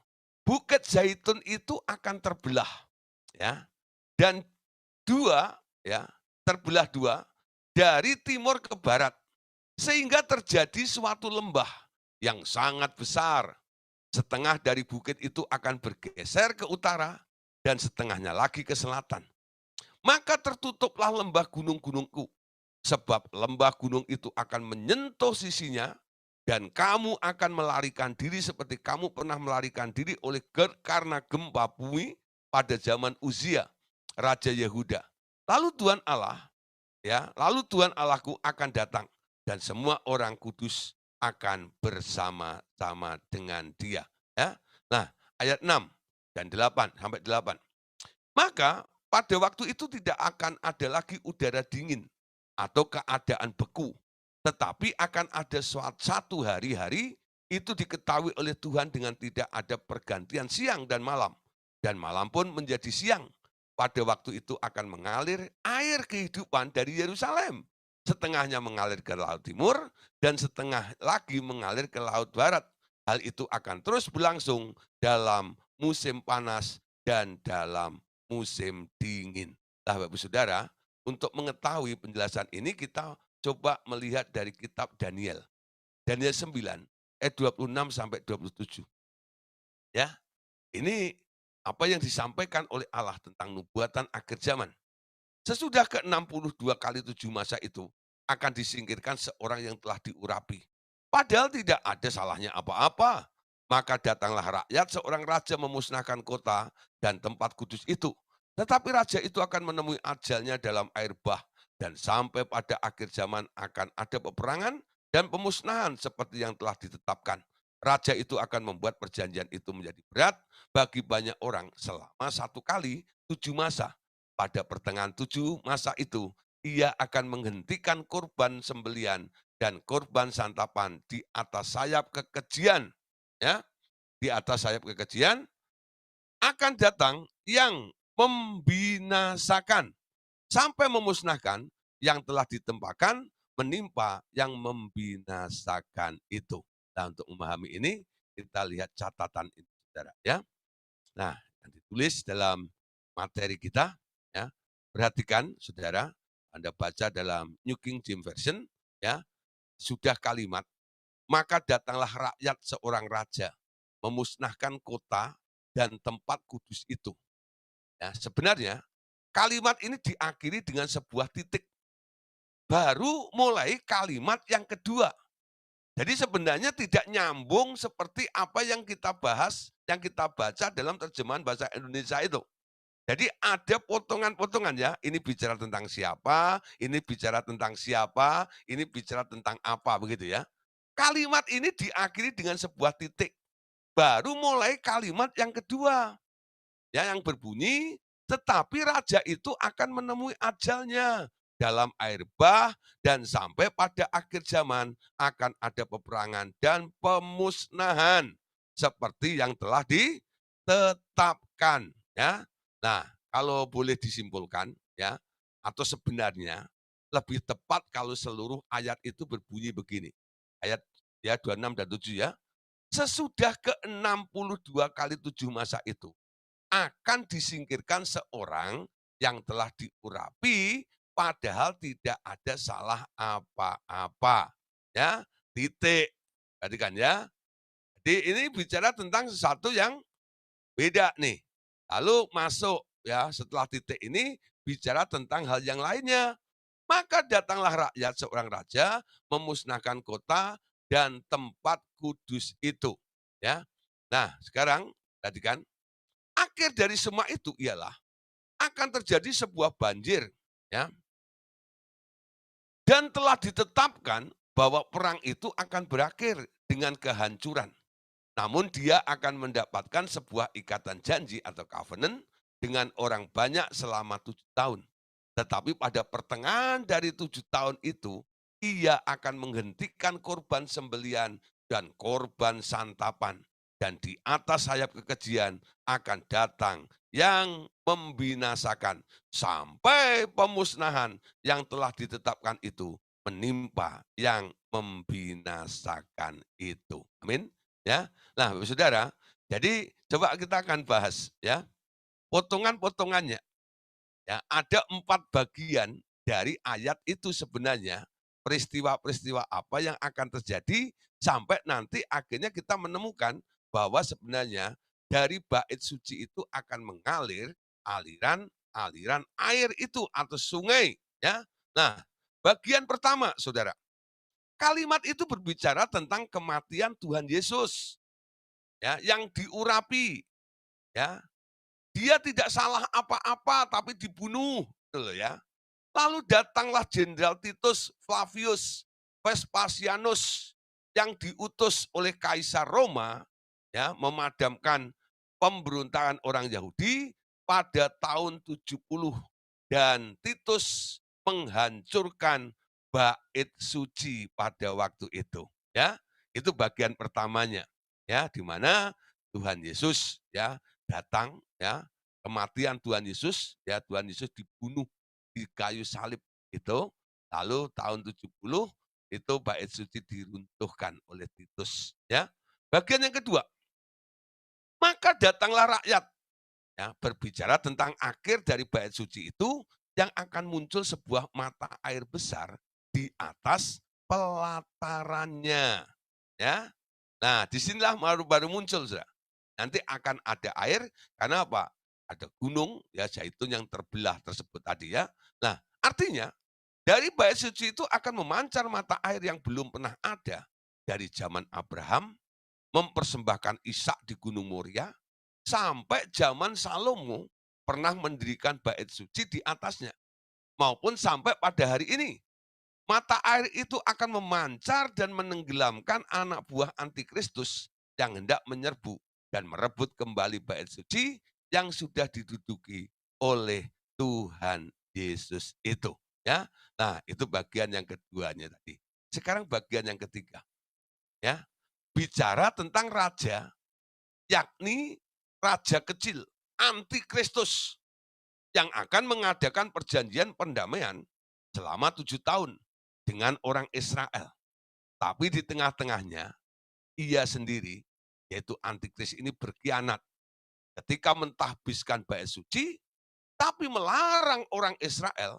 Bukit Zaitun itu akan terbelah, ya. Dan dua, ya, terbelah dua dari timur ke barat sehingga terjadi suatu lembah yang sangat besar. Setengah dari bukit itu akan bergeser ke utara dan setengahnya lagi ke selatan. Maka tertutuplah lembah gunung-gunungku, sebab lembah gunung itu akan menyentuh sisinya dan kamu akan melarikan diri seperti kamu pernah melarikan diri karena gempa bumi pada zaman Uzia, Raja Yehuda. Lalu Tuhan Allah, ya, lalu Tuhan Allahku akan datang dan semua orang kudus akan bersama-sama dengan dia. Ya. Nah, ayat 6 dan 8 sampai 8. Maka pada waktu itu tidak akan ada lagi udara dingin atau keadaan beku. Tetapi akan ada satu hari-hari itu diketahui oleh Tuhan dengan tidak ada pergantian siang dan malam. Dan malam pun menjadi siang. Pada waktu itu akan mengalir air kehidupan dari Yerusalem. Setengahnya mengalir ke Laut Timur dan setengah lagi mengalir ke Laut Barat. Hal itu akan terus berlangsung dalam musim panas dan dalam musim dingin. Nah, Bapak Saudara, untuk mengetahui penjelasan ini kita coba melihat dari kitab Daniel. Daniel 9 ayat 26 sampai 27. Ya, ini apa yang disampaikan oleh Allah tentang nubuatan akhir zaman. Sesudah ke-62 kali 7 masa itu, akan disingkirkan seorang yang telah diurapi. Padahal tidak ada salahnya apa-apa. Maka datanglah rakyat, seorang raja memusnahkan kota dan tempat kudus itu. Tetapi raja itu akan menemui ajalnya dalam air bah. Dan sampai pada akhir zaman akan ada peperangan dan pemusnahan seperti yang telah ditetapkan. Raja itu akan membuat perjanjian itu menjadi berat bagi banyak orang selama 1 kali 7 masa. Pada pertengahan 7 masa itu, ia akan menghentikan korban sembelian dan korban santapan di atas sayap kekejian. Ya, di atas sayap kekejian akan datang yang membinasakan sampai memusnahkan yang telah ditempahkan menimpa yang membinasakan itu. Nah, untuk memahami ini kita lihat catatan ini, saudara. Ya, nah yang ditulis dalam materi kita, ya, perhatikan saudara, Anda baca dalam New King James Version, ya, sudah kalimat, maka datanglah rakyat seorang raja, memusnahkan kota dan tempat kudus itu. Ya, sebenarnya kalimat ini diakhiri dengan sebuah titik. Baru mulai kalimat yang kedua. Jadi sebenarnya tidak nyambung seperti apa yang kita bahas, yang kita baca dalam terjemahan bahasa Indonesia itu. Jadi ada potongan-potongan ya, ini bicara tentang siapa, ini bicara tentang siapa, ini bicara tentang apa, begitu ya. Kalimat ini diakhiri dengan sebuah titik. Baru mulai kalimat yang kedua. Ya, yang berbunyi, tetapi raja itu akan menemui ajalnya dalam air bah dan sampai pada akhir zaman akan ada peperangan dan pemusnahan seperti yang telah ditetapkan, ya. Nah, kalau boleh disimpulkan, ya, atau sebenarnya lebih tepat kalau seluruh ayat itu berbunyi begini. Ayat ya 26 dan 7 ya. Sesudah ke-62 kali 7 masa itu akan disingkirkan seorang yang telah diurapi padahal tidak ada salah apa-apa. Ya, titik. Perhatikan ya. Jadi ini bicara tentang sesuatu yang beda nih. Lalu masuk ya setelah titik ini bicara tentang hal yang lainnya. Maka datanglah rakyat seorang raja memusnahkan kota dan tempat kudus itu. Ya. Nah, sekarang perhatikan akhir dari semua itu ialah akan terjadi sebuah banjir, ya. Dan telah ditetapkan bahwa perang itu akan berakhir dengan kehancuran. Namun dia akan mendapatkan sebuah ikatan janji atau covenant dengan orang banyak selama 7 tahun. Tetapi pada pertengahan dari 7 tahun itu, ia akan menghentikan korban sembelian dan korban santapan. Dan di atas sayap kekejian akan datang yang membinasakan sampai pemusnahan yang telah ditetapkan itu menimpa yang membinasakan itu. Amin. Ya. Nah, Bapak Saudara, jadi coba kita akan bahas ya potongan-potongannya. Ya, ada 4 bagian dari ayat itu sebenarnya, peristiwa-peristiwa apa yang akan terjadi sampai nanti akhirnya kita menemukan bahwa sebenarnya dari bait suci itu akan mengalir aliran air itu atau sungai, ya. Nah, bagian pertama Saudara, kalimat itu berbicara tentang kematian Tuhan Yesus, ya, yang diurapi, ya. Dia tidak salah apa-apa tapi dibunuh, gitu loh ya. Lalu datanglah Jenderal Titus Flavius Vespasianus yang diutus oleh Kaisar Roma ya memadamkan pemberontakan orang Yahudi pada tahun 70 dan Titus menghancurkan bait suci pada waktu itu ya. Itu bagian pertamanya ya di mana Tuhan Yesus ya datang ya, kematian Tuhan Yesus ya, Tuhan Yesus dibunuh di kayu salib itu, lalu tahun 70 itu bait suci diruntuhkan oleh Titus, ya. Bagian yang kedua, maka datanglah rakyat, ya, berbicara tentang akhir dari bait suci itu yang akan muncul sebuah mata air besar di atas pelatarannya. Ya. Nah, disinilah baru muncul, Saudara. Nanti akan ada air, karena apa? Ada gunung, ya zaitun yang terbelah tersebut tadi ya. Nah, artinya dari bait suci itu akan memancar mata air yang belum pernah ada dari zaman Abraham, mempersembahkan Ishak di Gunung Moria, sampai zaman Salomo pernah mendirikan bait suci di atasnya. Maupun sampai pada hari ini. Mata air itu akan memancar dan menenggelamkan anak buah antikristus yang hendak menyerbu dan merebut kembali bait suci yang sudah diduduki oleh Tuhan Yesus itu. Ya, nah itu bagian yang keduanya tadi. Sekarang bagian yang ketiga, ya bicara tentang raja, yakni raja kecil, antikristus yang akan mengadakan perjanjian pendamaian selama 7 tahun dengan orang Israel. Tapi di tengah-tengahnya, ia sendiri, yaitu antikris ini berkhianat ketika mentahbiskan bait suci, tapi melarang orang Israel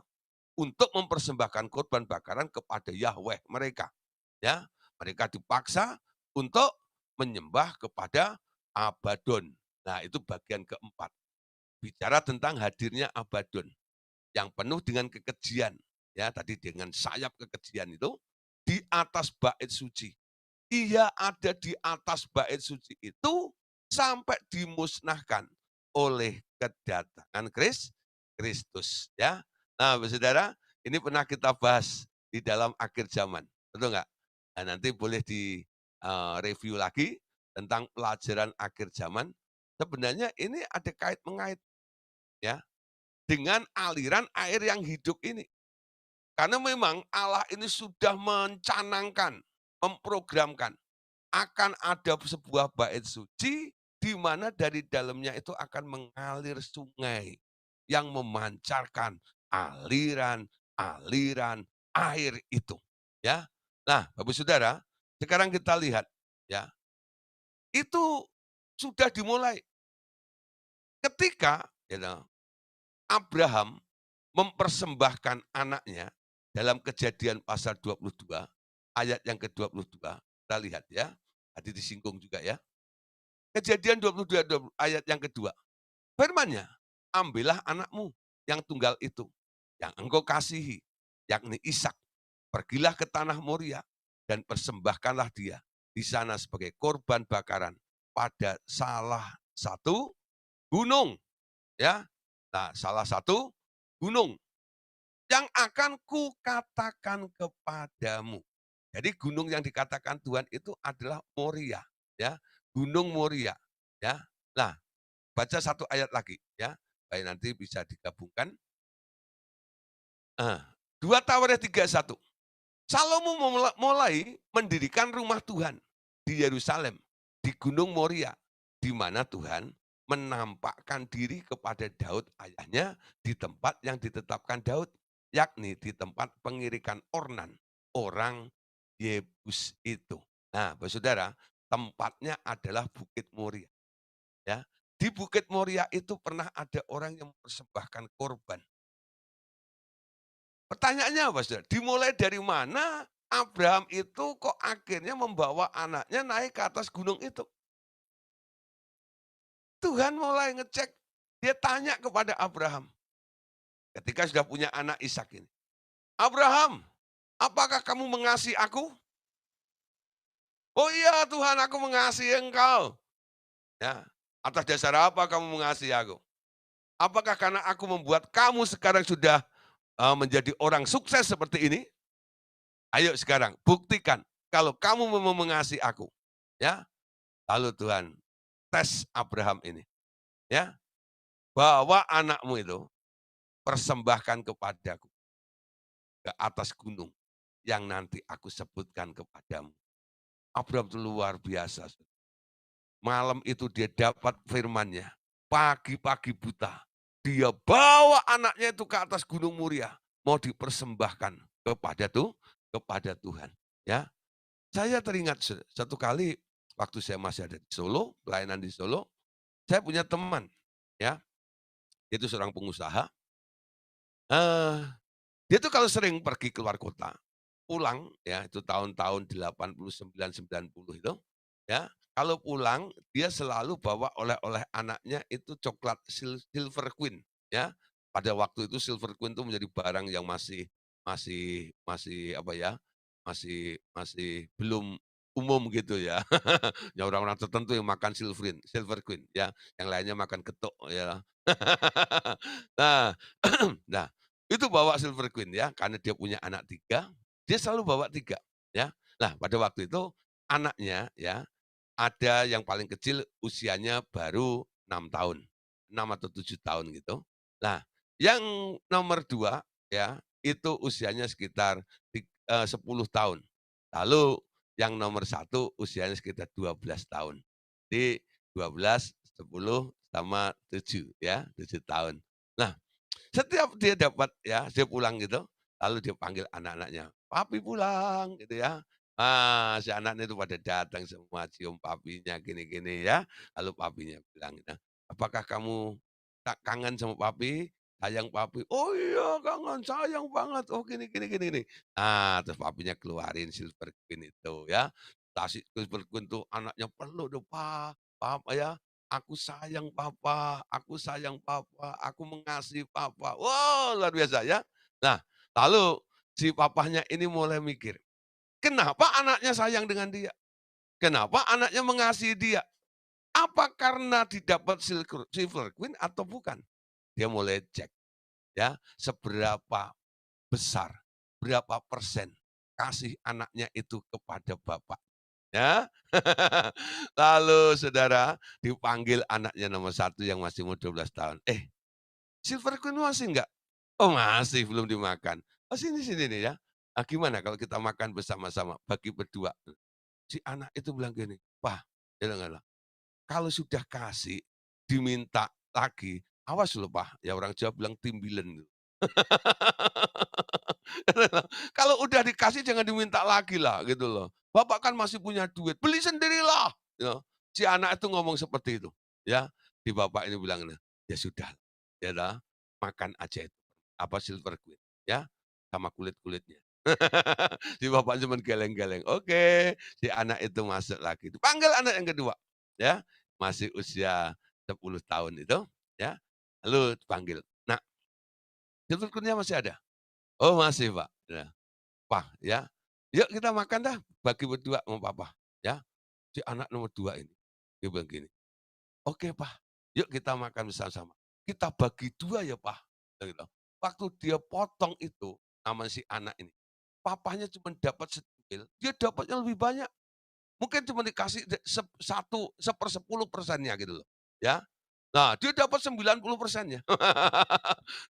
untuk mempersembahkan korban bakaran kepada Yahweh mereka. Ya, mereka dipaksa untuk menyembah kepada Abaddon. Nah, itu bagian keempat. Bicara tentang hadirnya Abaddon yang penuh dengan kekejian. Ya, tadi dengan sayap kekejian itu di atas bait suci. Ia ada di atas bait suci itu sampai dimusnahkan oleh kedatangan Kristus. Ya, nah, saudara, ini pernah kita bahas di dalam akhir zaman, betul nggak? Nah, nanti boleh di review lagi tentang pelajaran akhir zaman. Sebenarnya ini ada kait mengait ya dengan aliran air yang hidup ini. Karena memang Allah ini sudah mencanangkan, memprogramkan akan ada sebuah bait suci di mana dari dalamnya itu akan mengalir sungai yang memancarkan aliran-aliran air itu, ya. Nah, Bapak Saudara, sekarang kita lihat ya, itu sudah dimulai ketika Abraham mempersembahkan anaknya dalam Kejadian pasal 22 ayat yang ke-22. Kita lihat ya, tadi disinggung juga ya. Kejadian 22 ayat yang kedua. Firman-Nya, ambillah anakmu yang tunggal itu, yang engkau kasihi, yakni Ishak. Pergilah ke tanah Moria dan persembahkanlah dia di sana sebagai korban bakaran pada salah satu gunung. Ya, nah salah satu gunung yang akan kukatakan kepadamu. Jadi gunung yang dikatakan Tuhan itu adalah Moria, ya. Gunung Moria, ya. Nah, baca satu ayat lagi, ya. Baik, nanti bisa digabungkan. 2 Tawaret 3:1. Salomo mulai mendirikan rumah Tuhan di Yerusalem, di Gunung Moria, di mana Tuhan menampakkan diri kepada Daud ayahnya di tempat yang ditetapkan Daud, yakni di tempat pengirikan Ornan, orang Yebus itu. Nah, saudara, tempatnya adalah Bukit Moria. Ya, di Bukit Moria itu pernah ada orang yang mempersembahkan korban. Pertanyaannya apa, saudara? Dimulai dari mana Abraham itu kok akhirnya membawa anaknya naik ke atas gunung itu? Tuhan mulai ngecek, dia tanya kepada Abraham, ketika sudah punya anak Ishak ini. Abraham, apakah kamu mengasihi aku? Oh iya Tuhan, aku mengasihi engkau. Ya, atas dasar apa kamu mengasihi aku? Apakah karena aku membuat kamu sekarang sudah menjadi orang sukses seperti ini? Ayo sekarang buktikan kalau kamu mau mengasihi aku. Ya, lalu Tuhan tes Abraham ini. Ya, bawa anakmu itu persembahkan kepadaku ke atas gunung yang nanti aku sebutkan kepadamu. Abraham itu luar biasa. Malam itu dia dapat firman-Nya. Pagi-pagi buta, dia bawa anaknya itu ke atas gunung Muria, mau dipersembahkan kepada Tuhan. Ya, saya teringat satu kali waktu saya masih ada di Solo, pelayanan di Solo, saya punya teman, ya, dia itu seorang pengusaha. Dia tuh kalau sering pergi keluar kota, pulang ya, itu tahun-tahun 89, 90 itu, ya, kalau pulang dia selalu bawa oleh-oleh anaknya itu coklat Silver Queen, ya. Pada waktu itu Silver Queen itu menjadi barang yang masih apa ya, masih belum umum gitu ya. Ya orang-orang tertentu yang makan Silver Queen ya, yang lainnya makan getuk ya. Nah, nah itu bawa Silver Queen ya, karena dia punya anak 3, dia selalu bawa 3 ya. Nah pada waktu itu anaknya ya, ada yang paling kecil usianya baru 6 tahun, 6 atau 7 tahun gitu. Nah, yang nomor 2 ya, itu usianya sekitar 10 tahun. Lalu yang nomor 1 usianya sekitar 12 tahun. Jadi 12, 10, sama 7 ya, 7 tahun. Nah, setiap dia dapat ya, dia pulang gitu, lalu dia panggil anak-anaknya, "Papi pulang," gitu ya. Ah, si anaknya itu pada datang semua, cium papinya, gini-gini ya. Lalu papinya bilang, nah, "Apakah kamu tak kangen sama papi? Sayang papi?" "Oh iya kangen, sayang banget." "Oh gini gini gini gini." Ah, terus papinya keluarin Silver Queen itu ya. Kasih Silver Queen tuh anaknya peluk tuh, papa ya, aku sayang papa, aku mengasihi papa." Wow, luar biasa ya. Nah, lalu si papahnya ini mulai mikir, kenapa anaknya sayang dengan dia? Kenapa anaknya mengasihi dia? Apa karena didapat Silver Queen atau bukan? Dia mulai cek ya, seberapa besar, berapa persen kasih anaknya itu kepada bapak. Ya. Lalu saudara, dipanggil anaknya nomor 1 yang masih umur 12 tahun. Silver Queen masih enggak? Oh masih, belum dimakan. Oh sini sini nih ya. Ah, gimana kalau kita makan bersama-sama, bagi berdua? Si anak itu bilang gini, "Wah," dia bilang, "kalau sudah kasih, diminta lagi, awas loh Pak," ya orang Jawa bilang timbilen. Kalau udah dikasih jangan diminta lagi lah gitu loh. Bapak kan masih punya duit, beli sendirilah. Ya. Si anak itu ngomong seperti itu. Ya, di bapak ini bilang, ya sudah, ya dah, makan aja itu. Apa Silver Queen, ya, sama kulit-kulitnya. Si bapak cuma geleng-geleng. Oke, si anak itu masuk lagi. Panggil anak yang kedua, ya, masih usia 10 tahun itu, ya. Lalu dipanggil, "Nak, Silver Queen-nya masih ada?" "Oh masih Pak." Ya. "Pak ya, yuk kita makan dah bagi berdua sama papa." Ya, si anak nomor 2 ini, dia bilang gini, "Oke Pak, yuk kita makan bersama-sama. Kita bagi 2 ya Pak." Gitu. Waktu dia potong itu sama si anak ini, papahnya cuma dapat secuil, dia dapatnya lebih banyak. Mungkin cuma dikasih 1/10%-nya gitu loh, ya. Nah, dia dapat 90%-nya.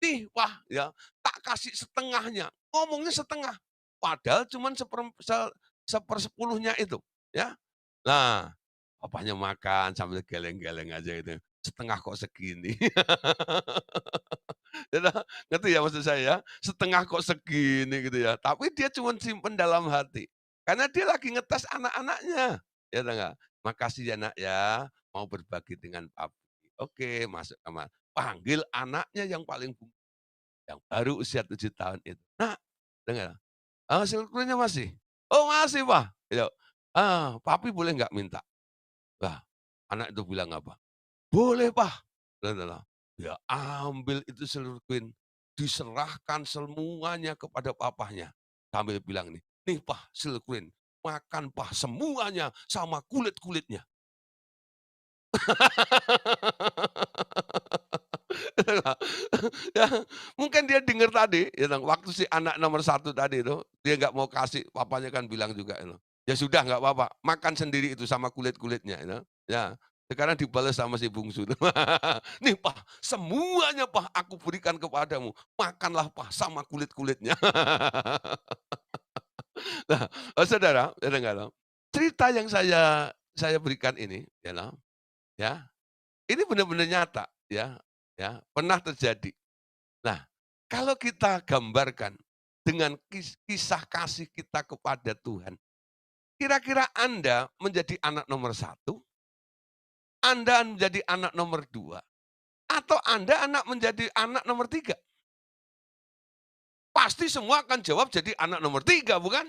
Nih, wah, ya, tak kasih setengahnya, ngomongnya setengah, padahal cuman 1/10-nya itu, ya. Nah, papahnya makan sambil geleng-geleng aja gitu, setengah kok segini. Gitu, ngerti ya maksud saya ya? Setengah kok segini gitu ya, tapi dia cuman simpen dalam hati. Karena dia lagi ngetes anak-anaknya, ya tahu nggak? "Makasih ya Nak ya, mau berbagi dengan papi." Oke, masuk kamar. Panggil anaknya yang paling yang baru usia 7 tahun itu, "Nak," dengar, "silkrunya masih?" "Oh masih Pak." Gitu, "Papi boleh nggak minta?" Lah, anak itu bilang apa? "Boleh, Pak." Dia ambil itu seluruh koin, diserahkan semuanya kepada papahnya, sambil bilang nih, "Nih Pah, seluruh koin, makan Pah semuanya sama kulit-kulitnya." Ya, mungkin dia dengar tadi, ya toh, waktu si anak nomor 1 tadi itu, dia nggak mau kasih, papanya kan bilang juga itu, "Ya sudah nggak apa-apa, makan sendiri itu sama kulit-kulitnya," itu. Ya, sekarang dibalas sama si bungsu itu. "Nih Pah, semuanya Pah aku berikan kepadamu, makanlah Pah sama kulit-kulitnya." Nah, saudara, ya dengar loh, cerita yang saya berikan ini, ya, ini benar-benar nyata, ya, pernah terjadi. Nah, kalau kita gambarkan dengan kisah kasih kita kepada Tuhan, kira-kira Anda menjadi anak nomor 1, Anda menjadi anak nomor 2, atau Anda menjadi anak nomor 3? pasti semua akan jawab jadi anak nomor 3, bukan?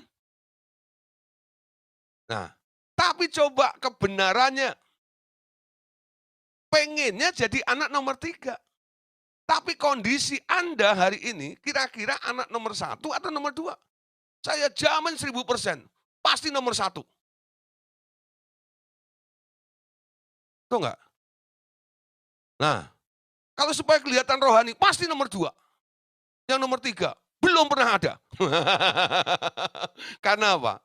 Nah, tapi coba kebenarannya, pengennya jadi anak nomor 3. Tapi kondisi Anda hari ini kira-kira anak nomor 1 atau nomor 2? Saya jamin 1000%, pasti nomor 1. Betul nggak? Nah, kalau supaya kelihatan rohani, pasti nomor 2. Yang nomor 3, belum pernah ada. Karena apa?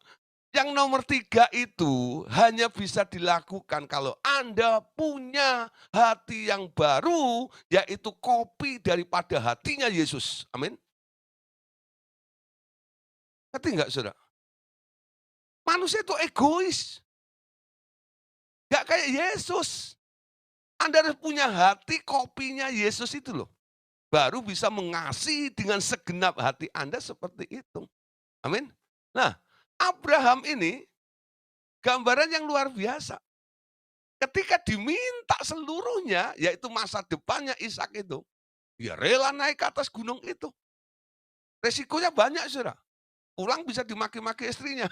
Yang nomor 3 itu hanya bisa dilakukan kalau Anda punya hati yang baru, yaitu kopi daripada hatinya Yesus. Amin. Ngerti nggak saudara? Manusia itu egois. Nggak kayak Yesus. Anda harus punya hati kopinya Yesus itu loh. Baru bisa mengasihi dengan segenap hati Anda seperti itu. Amin. Nah, Abraham ini gambaran yang luar biasa. Ketika diminta seluruhnya, yaitu masa depannya Ishak itu, dia rela naik ke atas gunung itu. Resikonya banyak, saudara. Pulang bisa dimaki-maki istrinya.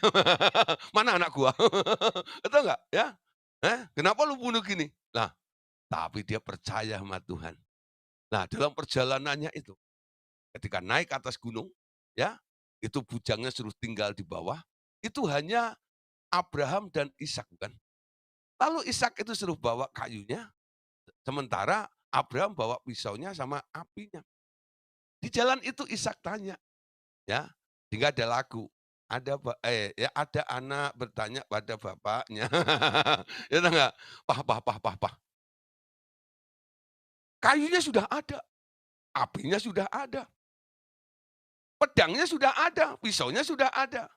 Mana anak gua? Betul nggak? Ya? Kenapa lu bunuh gini? Nah, tapi dia percaya sama Tuhan. Nah, dalam perjalanannya itu, ketika naik ke atas gunung, ya, itu bujangnya suruh tinggal di bawah, itu hanya Abraham dan Ishak, bukan? Lalu Ishak itu suruh bawa kayunya, sementara Abraham bawa pisaunya sama apinya. Di jalan itu Ishak tanya, ya, hingga ada lagu, ada anak bertanya pada bapaknya, ya tahu nggak? Pah, pah, pah, pah, pah. Kayunya sudah ada, apinya sudah ada, pedangnya sudah ada, pisaunya sudah ada.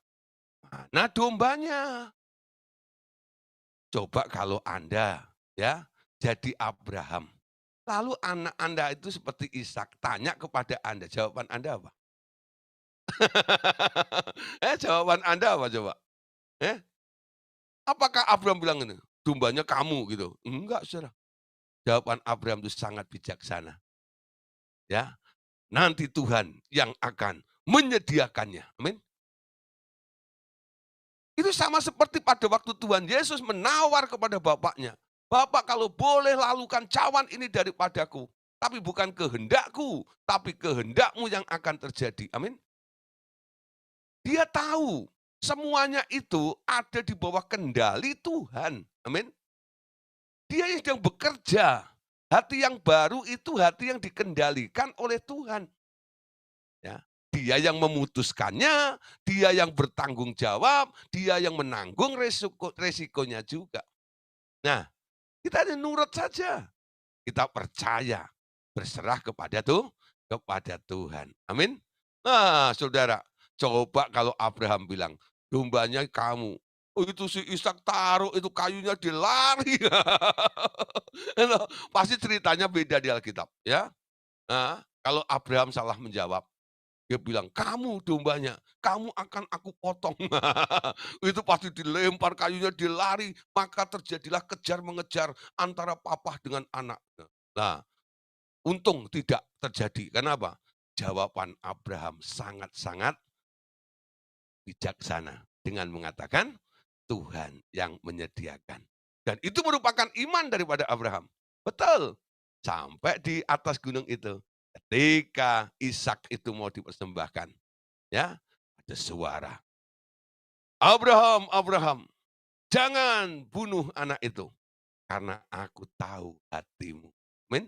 Mana dombanya? Coba kalau Anda, ya, jadi Abraham, lalu anak Anda itu seperti Ishak, tanya kepada Anda, jawaban Anda apa? Jawaban Anda apa coba? Eh, apakah Abraham bilang ini, "Dombanya kamu," gitu? Enggak, saudara. Jawaban Abraham itu sangat bijaksana, ya. Nanti Tuhan yang akan menyediakannya. Amin. Itu sama seperti pada waktu Tuhan Yesus menawar kepada Bapaknya, "Bapak kalau boleh lalukan cawan ini daripadaku, tapi bukan kehendakku, tapi kehendakmu yang akan terjadi." Amin. Dia tahu semuanya itu ada di bawah kendali Tuhan. Amin. Dia yang sedang bekerja. Hati yang baru itu hati yang dikendalikan oleh Tuhan. Ya. Dia yang memutuskannya, dia yang bertanggung jawab, dia yang menanggung resikonya juga. Nah, kita hanya nurut saja. Kita percaya, berserah kepada Tuhan. Amin. Nah, saudara, coba kalau Abraham bilang, "Dombanya kamu." Oh, itu si Ishak taruh itu kayunya dilari. Itu pasti ceritanya beda di Alkitab, ya. Nah, kalau Abraham salah menjawab, dia bilang, "Kamu dombanya, kamu akan aku potong." Itu pasti dilempar kayunya, dilari, maka terjadilah kejar-mengejar antara papa dengan anak. Nah, untung tidak terjadi. Kenapa? Jawaban Abraham sangat-sangat bijaksana dengan mengatakan, Tuhan yang menyediakan. Dan itu merupakan iman daripada Abraham. Betul. Sampai di atas gunung itu, ketika Ishak itu mau dipersembahkan, ya, ada suara, "Abraham, Abraham, jangan bunuh anak itu, karena aku tahu hatimu." Amin.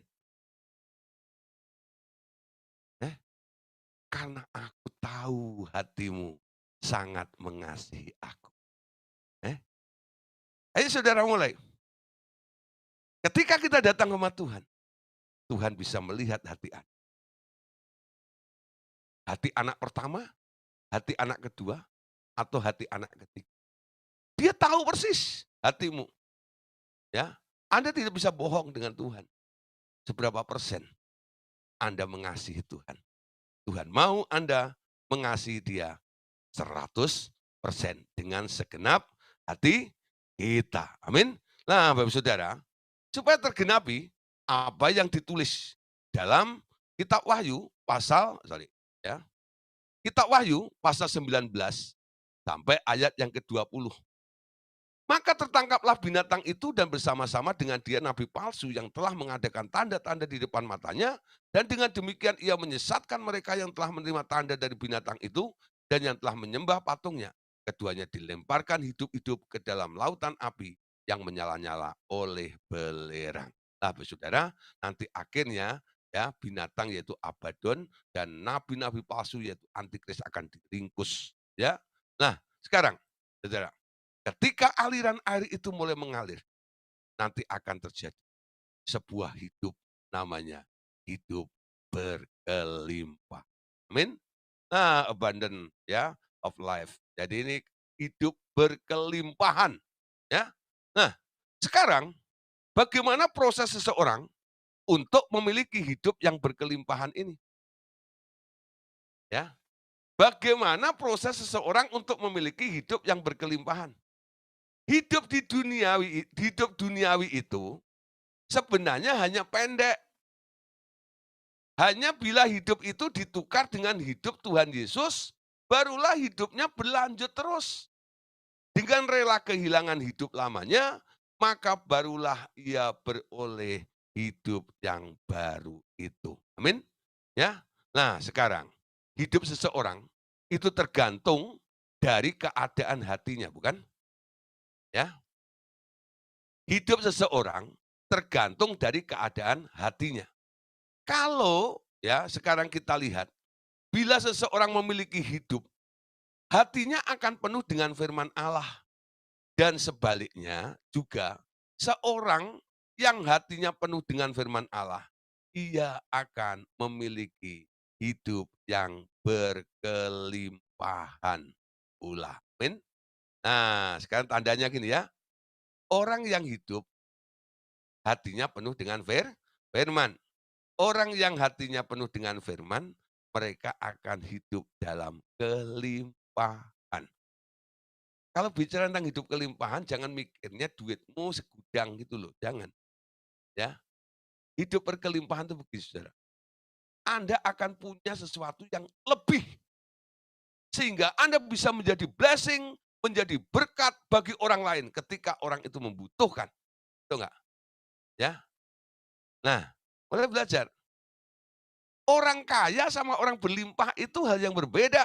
Eh, karena aku tahu hatimu sangat mengasihi aku. Eh, ayo saudara mulai. Ketika kita datang sama Tuhan, Tuhan bisa melihat hati Anda. Hati anak pertama, hati anak kedua, atau hati anak ketiga. Dia tahu persis hatimu. Ya, Anda tidak bisa bohong dengan Tuhan. Seberapa persen Anda mengasihi Tuhan? Tuhan mau Anda mengasihi Dia 100% dengan segenap hati kita. Amin. Nah, Bapak Saudara, supaya tergenapi apa yang ditulis dalam kitab Wahyu pasal ya Kitab Wahyu pasal 19 sampai ayat yang ke-20. Maka tertangkaplah binatang itu dan bersama-sama dengan dia nabi palsu yang telah mengadakan tanda-tanda di depan matanya, dan dengan demikian ia menyesatkan mereka yang telah menerima tanda dari binatang itu dan yang telah menyembah patungnya. Keduanya dilemparkan hidup-hidup ke dalam lautan api yang menyala-nyala oleh belerang. Nah, saudara, nanti akhirnya ya binatang yaitu Abaddon dan nabi-nabi palsu yaitu antikris akan diringkus. Ya, nah sekarang, saudara. Ketika aliran air itu mulai mengalir, nanti akan terjadi sebuah hidup namanya hidup berkelimpah. Amin. Nah, abundant ya of life. Jadi ini hidup berkelimpahan, ya. Nah, sekarang bagaimana proses seseorang untuk memiliki hidup yang berkelimpahan ini? Ya. Bagaimana proses seseorang untuk memiliki hidup yang berkelimpahan? Hidup duniawi itu sebenarnya hanya pendek. Hanya bila hidup itu ditukar dengan hidup Tuhan Yesus, barulah hidupnya berlanjut terus. Dengan rela kehilangan hidup lamanya, maka barulah ia beroleh hidup yang baru itu. Amin. Ya. Nah, sekarang hidup seseorang itu tergantung dari keadaan hatinya, bukan? Ya. Hidup seseorang tergantung dari keadaan hatinya. Kalau ya sekarang kita lihat, bila seseorang memiliki hidup, hatinya akan penuh dengan firman Allah. Dan sebaliknya juga, seorang yang hatinya penuh dengan firman Allah, ia akan memiliki hidup yang berkelimpahan pula. Amin. Nah, sekarang tandanya gini ya, orang yang hidup hatinya penuh dengan firman. Orang yang hatinya penuh dengan firman, mereka akan hidup dalam kelimpahan. Kalau bicara tentang hidup kelimpahan, jangan mikirnya duitmu segudang gitu loh, jangan. Ya, hidup berkelimpahan itu begini, saudara. Anda akan punya sesuatu yang lebih, sehingga Anda bisa menjadi blessing, menjadi berkat bagi orang lain ketika orang itu membutuhkan. Itu enggak? Ya. Nah, mulai belajar. Orang kaya sama orang berlimpah itu hal yang berbeda.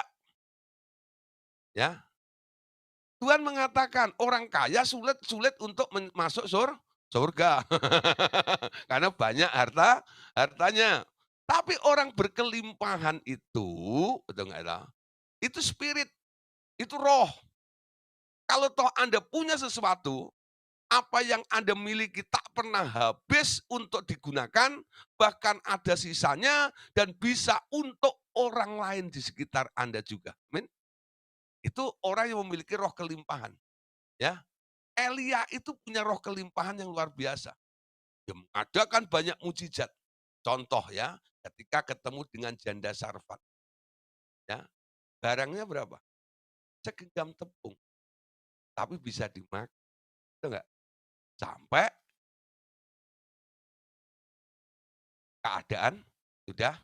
Ya, Tuhan mengatakan orang kaya sulit untuk masuk surga. Karena banyak hartanya. Tapi orang berkelimpahan itu, betul nggak ya? Itu spirit, itu roh. Kalau toh Anda punya sesuatu, apa yang Anda miliki tak pernah habis untuk digunakan, bahkan ada sisanya dan bisa untuk orang lain di sekitar Anda juga. Amin. Itu orang yang memiliki roh kelimpahan, ya. Elia itu punya roh kelimpahan yang luar biasa. Dia mengadakan banyak mujizat. Contoh ya, ketika ketemu dengan janda Sarfat, ya, barangnya berapa? Segenggam tepung, tapi bisa dimakan, betul nggak? Sampai keadaan sudah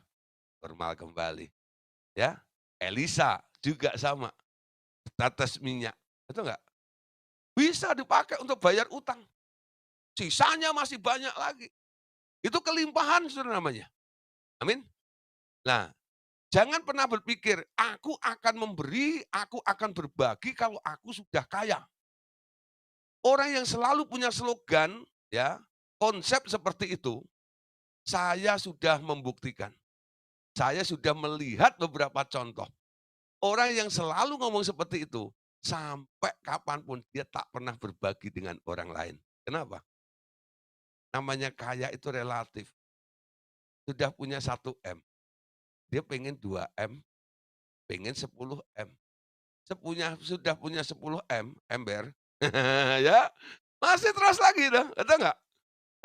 normal kembali, ya. Elisa juga sama, tetes minyak, betul nggak? Bisa dipakai untuk bayar utang, sisanya masih banyak lagi. Itu kelimpahan saudara namanya. Amin. Nah, jangan pernah berpikir, aku akan memberi, aku akan berbagi kalau aku sudah kaya. Orang yang selalu punya slogan, ya, konsep seperti itu, saya sudah membuktikan. Saya sudah melihat beberapa contoh. Orang yang selalu ngomong seperti itu, sampai kapanpun dia tak pernah berbagi dengan orang lain. Kenapa? Namanya kaya itu relatif. Sudah punya 1 M, dia pengen 2 M, pengen 10 M. Sudah punya 10 M, ember, ya, masih terus lagi dong, betul nggak?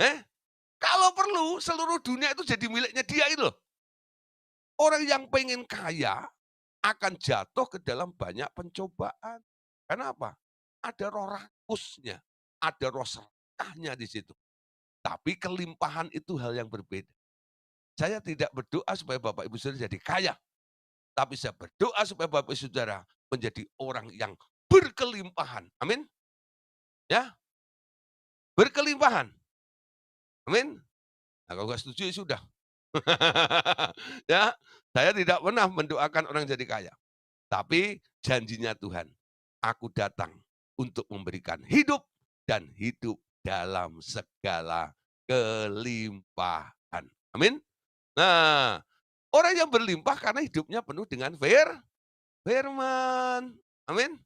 Eh, kalau perlu seluruh dunia itu jadi miliknya dia itu loh. Orang yang pengen kaya akan jatuh ke dalam banyak pencobaan. Kenapa? Ada roh rakusnya, ada roh serakahnya di situ. Tapi kelimpahan itu hal yang berbeda. Saya tidak berdoa supaya Bapak Ibu Saudara jadi kaya. Tapi saya berdoa supaya Bapak Ibu Saudara menjadi orang yang berkelimpahan. Amin. Ya, berkelimpahan. Amin. Nah, kalau nggak setuju ya sudah. Ya, saya tidak pernah mendoakan orang jadi kaya. Tapi janjinya Tuhan, aku datang untuk memberikan hidup dan hidup dalam segala kelimpahan. Amin. Nah, orang yang berlimpah karena hidupnya penuh dengan firman. Amin.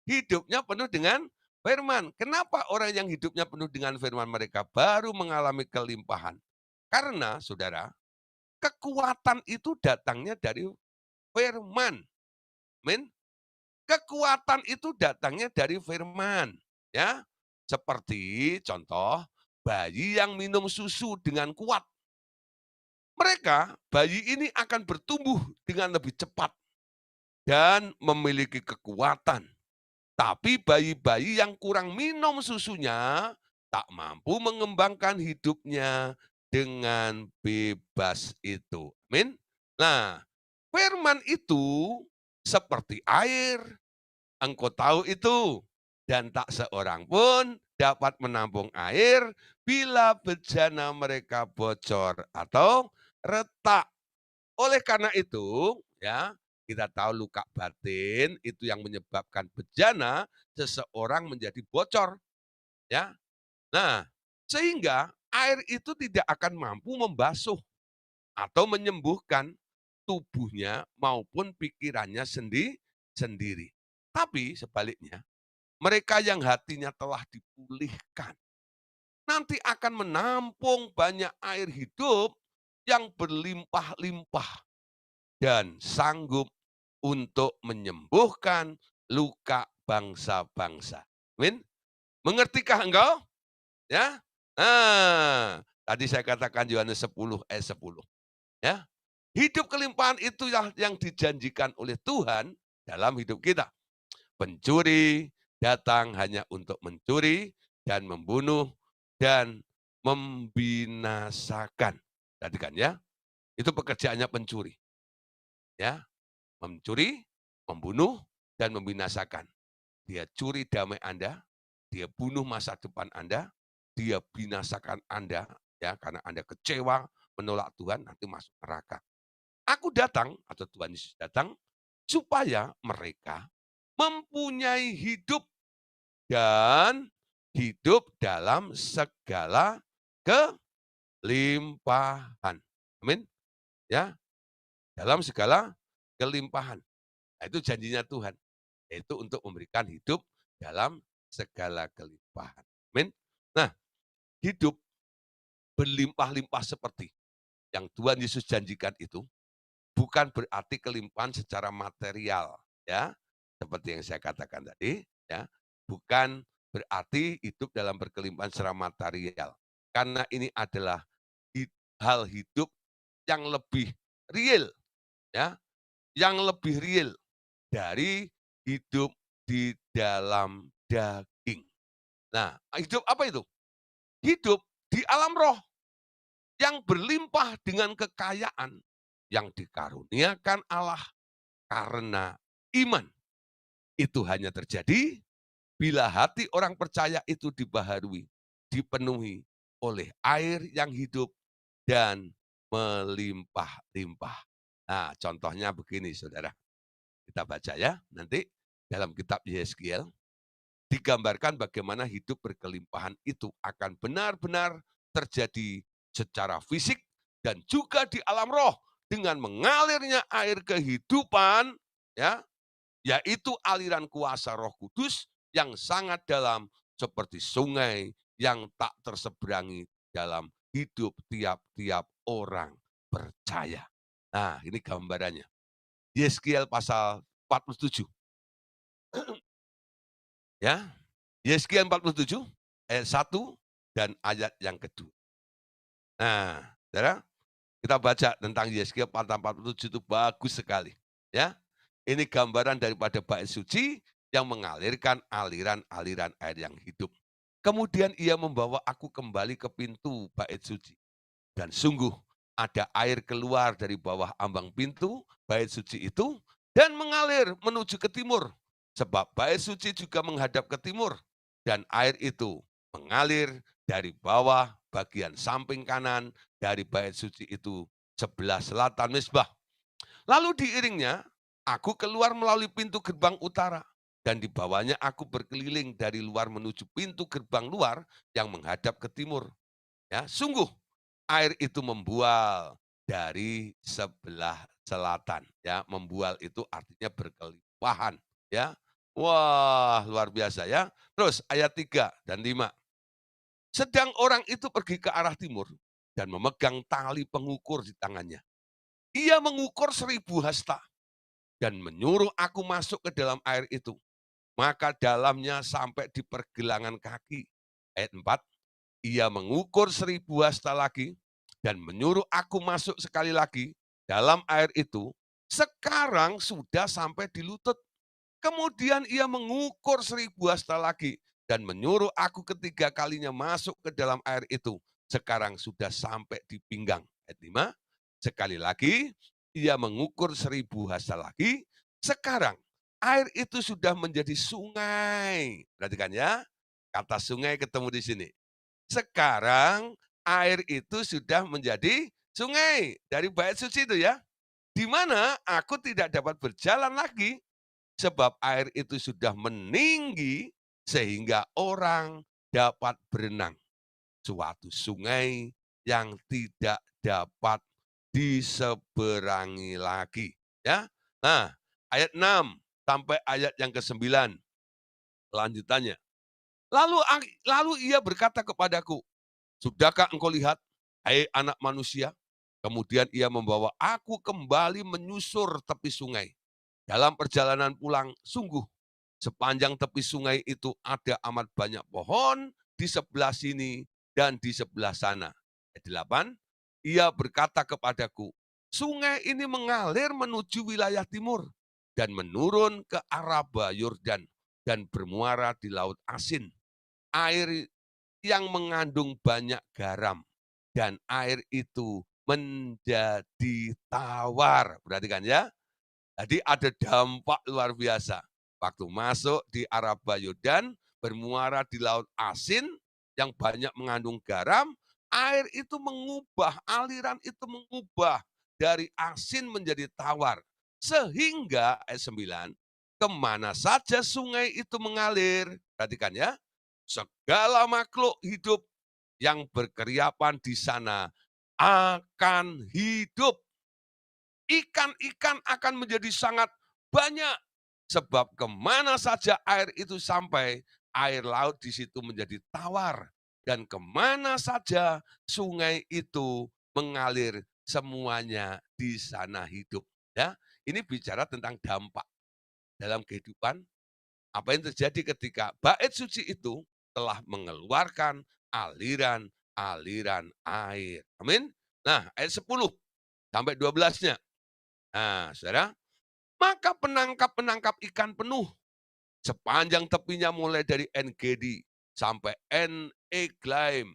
Hidupnya penuh dengan firman. Kenapa orang yang hidupnya penuh dengan firman mereka baru mengalami kelimpahan? Karena, saudara, kekuatan itu datangnya dari firman. Amin. Kekuatan itu datangnya dari firman. Ya, seperti contoh, bayi yang minum susu dengan kuat. Mereka, bayi ini akan bertumbuh dengan lebih cepat dan memiliki kekuatan. Tapi bayi-bayi yang kurang minum susunya tak mampu mengembangkan hidupnya dengan bebas itu. Amin. Nah, firman itu seperti air, engkau tahu itu, dan tak seorang pun dapat menampung air bila bejana mereka bocor atau retak. Oleh karena itu, ya, kita tahu luka batin itu yang menyebabkan bejana seseorang menjadi bocor, ya. Nah, sehingga air itu tidak akan mampu membasuh atau menyembuhkan tubuhnya maupun pikirannya sendiri. Tapi sebaliknya, mereka yang hatinya telah dipulihkan nanti akan menampung banyak air hidup yang berlimpah-limpah dan sanggup untuk menyembuhkan luka bangsa-bangsa. Amin. Mengertikah engkau? Ya. Nah, tadi saya katakan Yohanes 10 ayat 10. Ya. Hidup kelimpahan itu yang dijanjikan oleh Tuhan dalam hidup kita. Pencuri datang hanya untuk mencuri dan membunuh dan membinasakan. Perhatikan ya, itu pekerjaannya pencuri. Ya, mencuri, membunuh, dan membinasakan. Dia curi damai Anda, dia bunuh masa depan Anda, dia binasakan Anda, ya karena Anda kecewa, menolak Tuhan, nanti masuk neraka. Aku datang, atau Tuhan Yesus datang, supaya mereka mempunyai hidup dan hidup dalam segala kelimpahan. Amin. Ya, dalam segala kelimpahan. Nah, itu janjinya Tuhan, yaitu untuk memberikan hidup dalam segala kelimpahan. Amin. Nah, hidup berlimpah-limpah seperti yang Tuhan Yesus janjikan itu bukan berarti kelimpahan secara material, ya. Seperti yang saya katakan tadi, ya. Bukan berarti hidup dalam berkelimpahan secara material. Karena ini adalah hal hidup yang lebih real, ya, yang lebih real dari hidup di dalam daging. Nah, hidup apa itu? Hidup di alam roh yang berlimpah dengan kekayaan yang dikaruniakan Allah karena iman. Itu hanya terjadi bila hati orang percaya itu dibaharui, dipenuhi oleh air yang hidup dan melimpah-limpah. Nah, contohnya begini, saudara. Kita baca ya, nanti dalam kitab Yeskiel digambarkan bagaimana hidup berkelimpahan itu akan benar-benar terjadi secara fisik dan juga di alam roh dengan mengalirnya air kehidupan, ya, yaitu aliran kuasa Roh Kudus yang sangat dalam seperti sungai yang tak terseberangi dalam hidup tiap-tiap orang percaya. Nah, ini gambarannya. Yeskiel pasal 47. Ya, Yeskiel 47 ayat 1 dan ayat yang kedua. Nah, saudara, kita baca tentang Yeskiel pasal 47 itu bagus sekali. Ya, ini gambaran daripada bait suci yang mengalirkan aliran-aliran air yang hidup. Kemudian ia membawa aku kembali ke pintu bait suci. Dan sungguh ada air keluar dari bawah ambang pintu bait suci itu dan mengalir menuju ke timur. Sebab bait suci juga menghadap ke timur dan air itu mengalir dari bawah bagian samping kanan dari bait suci itu sebelah selatan mezbah. Lalu diiringnya, aku keluar melalui pintu gerbang utara. Dan di bawahnya aku berkeliling dari luar menuju pintu gerbang luar yang menghadap ke timur. Ya, sungguh air itu membual dari sebelah selatan. Ya, membual itu artinya berkelimpahan. Ya, wah luar biasa ya. Terus ayat 3 dan 5. Sedang orang itu pergi ke arah timur dan memegang tali pengukur di tangannya. Ia mengukur 1.000 hasta dan menyuruh aku masuk ke dalam air itu. Maka dalamnya sampai di pergelangan kaki. Ayat 4, ia mengukur 1.000 hasta lagi dan menyuruh aku masuk sekali lagi dalam air itu. Sekarang sudah sampai di lutut. Kemudian ia mengukur 1.000 hasta lagi dan menyuruh aku ketiga kalinya masuk ke dalam air itu. Sekarang sudah sampai di pinggang. Ayat 5, sekali lagi ia mengukur 1.000 hasta lagi. Sekarang air itu sudah menjadi sungai. Perhatikan ya, kata sungai ketemu di sini. Sekarang air itu sudah menjadi sungai dari bait suci itu ya. Di mana aku tidak dapat berjalan lagi sebab air itu sudah meninggi sehingga orang dapat berenang. Suatu sungai yang tidak dapat diseberangi lagi. Ya, nah ayat 6 sampai ayat yang ke-9 lanjutannya. Lalu ia berkata kepadaku, sudahkah engkau lihat, hai anak manusia? Kemudian ia membawa aku kembali menyusur tepi sungai. Dalam perjalanan pulang, sungguh sepanjang tepi sungai itu ada amat banyak pohon di sebelah sini dan di sebelah sana. Ayat 8, ia berkata kepadaku, sungai ini mengalir menuju wilayah timur dan menurun ke Araba Yordan dan bermuara di Laut Asin. Air yang mengandung banyak garam dan air itu menjadi tawar. Perhatikan ya. Jadi ada dampak luar biasa. Waktu masuk di Araba Yordan, bermuara di Laut Asin yang banyak mengandung garam, air itu mengubah, aliran itu mengubah dari asin menjadi tawar. Sehingga ayat 9, kemana saja sungai itu mengalir, perhatikan ya, segala makhluk hidup yang berkeriapan di sana akan hidup. Ikan-ikan akan menjadi sangat banyak. Sebab kemana saja air itu sampai, air laut di situ menjadi tawar. Dan kemana saja sungai itu mengalir, semuanya di sana hidup. Ya, ini bicara tentang dampak dalam kehidupan. Apa yang terjadi ketika bait suci itu telah mengeluarkan aliran-aliran air. Amin. Nah, ayat 10 sampai 12-nya. Nah, saudara, maka penangkap-penangkap ikan penuh sepanjang tepinya mulai dari En-Gedi sampai En-Eglaim.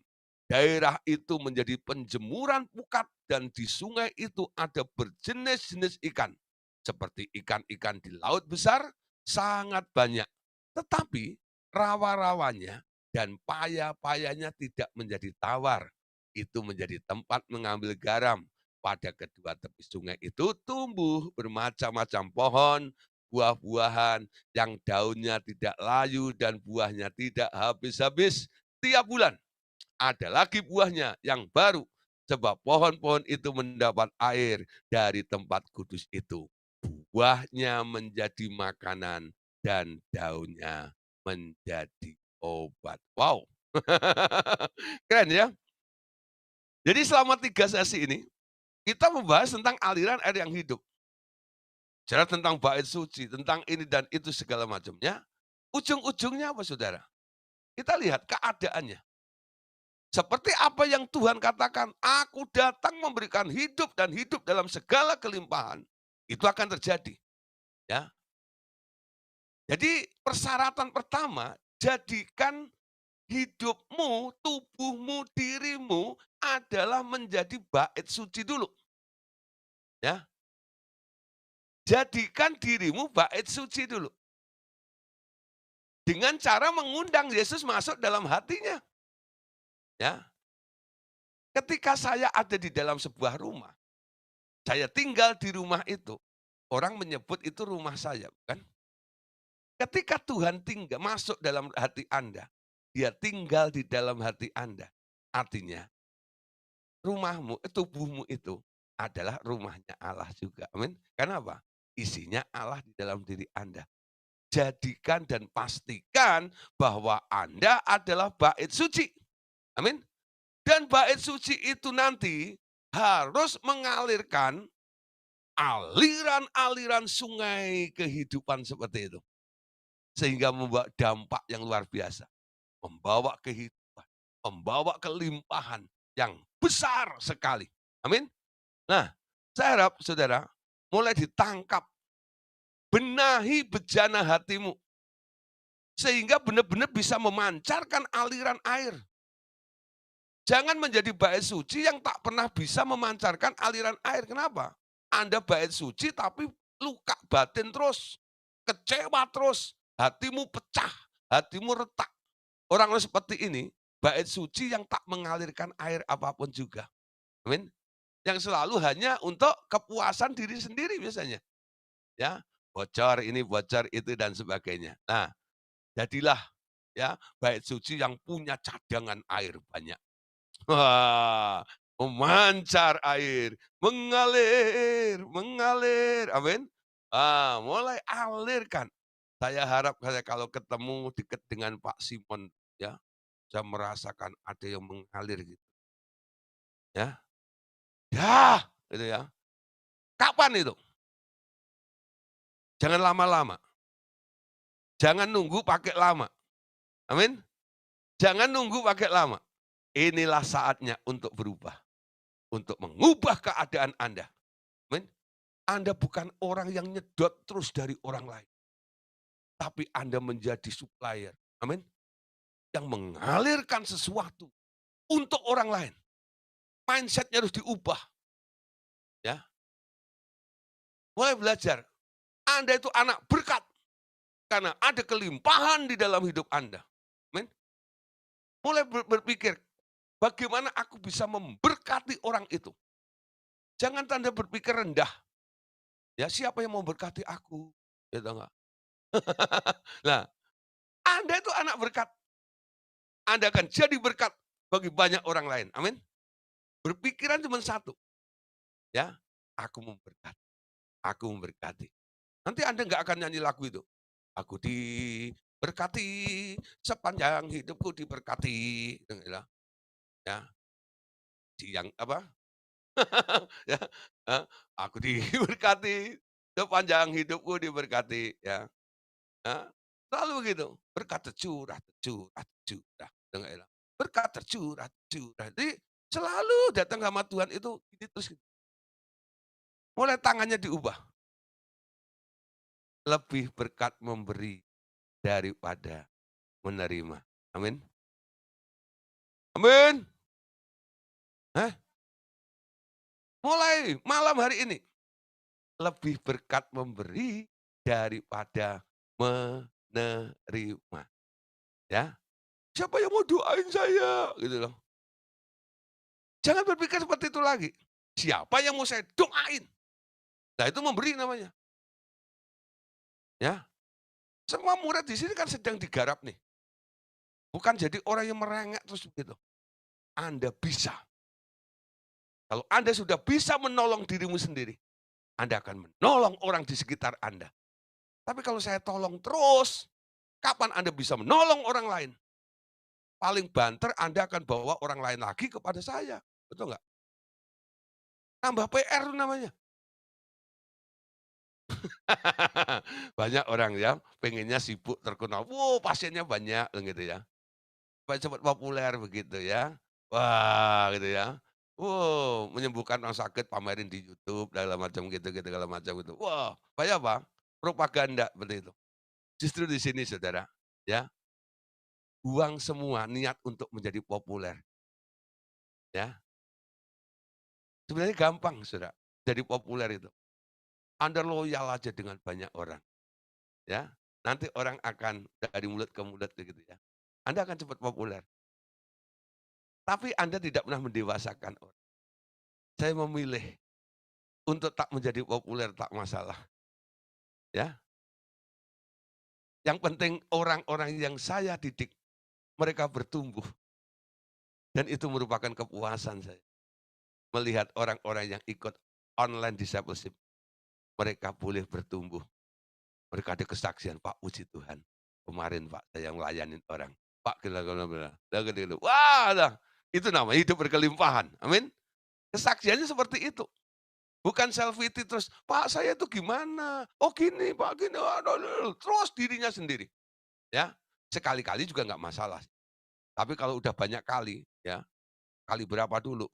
Daerah itu menjadi penjemuran pukat dan di sungai itu ada berjenis-jenis ikan. Seperti ikan-ikan di laut besar sangat banyak. Tetapi rawa-rawanya dan paya-payanya tidak menjadi tawar. Itu menjadi tempat mengambil garam. Pada kedua tepi sungai itu tumbuh bermacam-macam pohon, buah-buahan yang daunnya tidak layu dan buahnya tidak habis-habis. Tiap bulan ada lagi buahnya yang baru, sebab pohon-pohon itu mendapat air dari tempat kudus itu. Buahnya menjadi makanan dan daunnya menjadi obat. Wow. Keren ya. Jadi selama 3 sesi ini, kita membahas tentang aliran air yang hidup. Bicara tentang bait suci, tentang ini dan itu segala macamnya. Ujung-ujungnya apa saudara? Kita lihat keadaannya. Seperti apa yang Tuhan katakan, aku datang memberikan hidup dan hidup dalam segala kelimpahan. Itu akan terjadi. Ya. Jadi persyaratan pertama, jadikan hidupmu, tubuhmu, dirimu adalah menjadi bait suci dulu. Ya, jadikan dirimu bait suci dulu. Dengan cara mengundang Yesus masuk dalam hatinya. Ya, ketika saya ada di dalam sebuah rumah, saya tinggal di rumah itu, orang menyebut itu rumah saya, bukan? Ketika Tuhan tinggal masuk dalam hati Anda, Dia tinggal di dalam hati Anda. Artinya, rumahmu, tubuhmu itu adalah rumahnya Allah juga. Amin. Kenapa? Isinya Allah di dalam diri Anda. Jadikan dan pastikan bahwa Anda adalah bait suci. Amin. Dan bait suci itu nanti harus mengalirkan aliran-aliran sungai kehidupan seperti itu. Sehingga membawa dampak yang luar biasa. Membawa kehidupan, membawa kelimpahan yang besar sekali. Amin. Nah, saya harap saudara mulai ditangkap, benahi bejana hatimu. Sehingga benar-benar bisa memancarkan aliran air. Jangan menjadi bait suci yang tak pernah bisa memancarkan aliran air. Kenapa? Anda bait suci tapi luka batin terus, kecewa terus, hatimu pecah, hatimu retak. Orang seperti ini, bait suci yang tak mengalirkan air apapun juga. Amin. Yang selalu hanya untuk kepuasan diri sendiri biasanya. Ya, bocor ini, bocor itu dan sebagainya. Nah, jadilah ya bait suci yang punya cadangan air banyak. Wah, memancar air, mengalir, mengalir. Amin. Mulai alirkan. Saya harap saya kalau ketemu dekat dengan Pak Simon ya, saya merasakan ada yang mengalir gitu ya. Ya, gitu ya. Kapan itu? Jangan lama-lama. Jangan nunggu pakai lama. Amin. Jangan nunggu pakai lama. Inilah saatnya untuk berubah. Untuk mengubah keadaan Anda. Amin. Anda bukan orang yang nyedot terus dari orang lain. Tapi Anda menjadi supplier. Amin. Yang mengalirkan sesuatu untuk orang lain. Mindsetnya harus diubah. Ya, mulai belajar. Anda itu anak berkat. Karena ada kelimpahan di dalam hidup Anda. Amin. Mulai berpikir, bagaimana aku bisa memberkati orang itu. Jangan Anda berpikir rendah. Ya, siapa yang mau berkati aku? Ya, tahu nggak? Nah, Anda itu anak berkat. Anda akan jadi berkat bagi banyak orang lain. Amin. Berpikiran cuma satu. Ya, aku memberkati. Aku memberkati. Nanti Anda nggak akan nyanyi lagu itu. Aku diberkati, sepanjang hidupku diberkati. Ya, ya, yang apa? Ya, aku diberkati, sepanjang hidupku diberkati. Ya, selalu begitu. Berkat tercurah, tercurah, tercurah. Dengar ya. Berkat tercurah, tercurah. Jadi selalu datang sama Tuhan itu gini terus. Mulai tangannya diubah. Lebih berkat memberi daripada menerima. Amin. Amin. Hah? Mulai malam hari ini. Lebih berkat memberi daripada menerima. Ya. Siapa yang mau doain saya? Gitu loh. Jangan berpikir seperti itu lagi. Siapa yang mau saya doain? Nah itu memberi namanya. Ya. Semua murid di sini kan sedang digarap nih. Bukan jadi orang yang merengek terus begitu. Anda bisa. Kalau Anda sudah bisa menolong dirimu sendiri, Anda akan menolong orang di sekitar Anda. Tapi kalau saya tolong terus, kapan Anda bisa menolong orang lain? Paling banter Anda akan bawa orang lain lagi kepada saya. Betul nggak? Tambah PR namanya. Banyak orang ya, pengennya sibuk terkenal. Wow, pasiennya banyak gitu ya. Supaya cepat populer begitu ya. Wah, gitu ya. Wow, menyembuhkan orang sakit pamerin di YouTube segala macam gitu gitu segala macam gitu. Wah, supaya apa? Propaganda seperti itu. Justru di sini Saudara, ya. buang semua niat untuk menjadi populer, ya. Sebenarnya gampang, Saudara, jadi populer itu. Anda loyal aja dengan banyak orang, ya. Nanti orang akan dari mulut ke mulut begitu ya. Anda akan cepat populer. Tapi Anda tidak pernah mendewasakan orang. Saya memilih untuk tak menjadi populer tak masalah, ya. Yang penting orang-orang yang saya didik, mereka bertumbuh. Dan itu merupakan kepuasan saya. Melihat orang-orang yang ikut online discipleship, mereka boleh bertumbuh. Mereka ada kesaksian, Pak puji Tuhan. Kemarin Pak saya ngelayanin orang. Pak gila. Wah, dah. Itu namanya hidup berkelimpahan. Amin. Kesaksiannya seperti itu. Bukan selfie terus, Pak saya itu gimana? Oh gini Pak, gini. Terus dirinya sendiri. Ya, sekali-kali juga nggak masalah. Tapi kalau udah banyak kali, ya kali berapa dulu?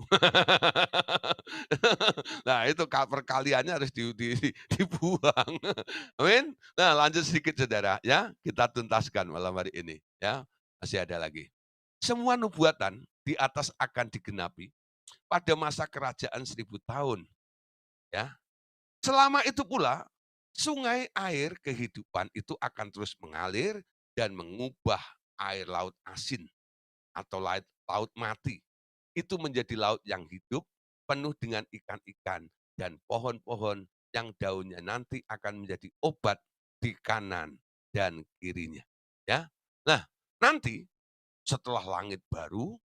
Nah itu perkaliannya harus dibuang. Amin. Nah lanjut sedikit saudara ya, kita tuntaskan malam hari ini ya. Masih ada lagi. Semua nubuatan di atas akan digenapi pada masa kerajaan 1000 tahun. Ya. Selama itu pula, sungai air kehidupan itu akan terus mengalir dan mengubah air laut asin atau laut mati. Itu menjadi laut yang hidup, penuh dengan ikan-ikan dan pohon-pohon yang daunnya nanti akan menjadi obat di kanan dan kirinya. Ya. Nah, nanti setelah langit baru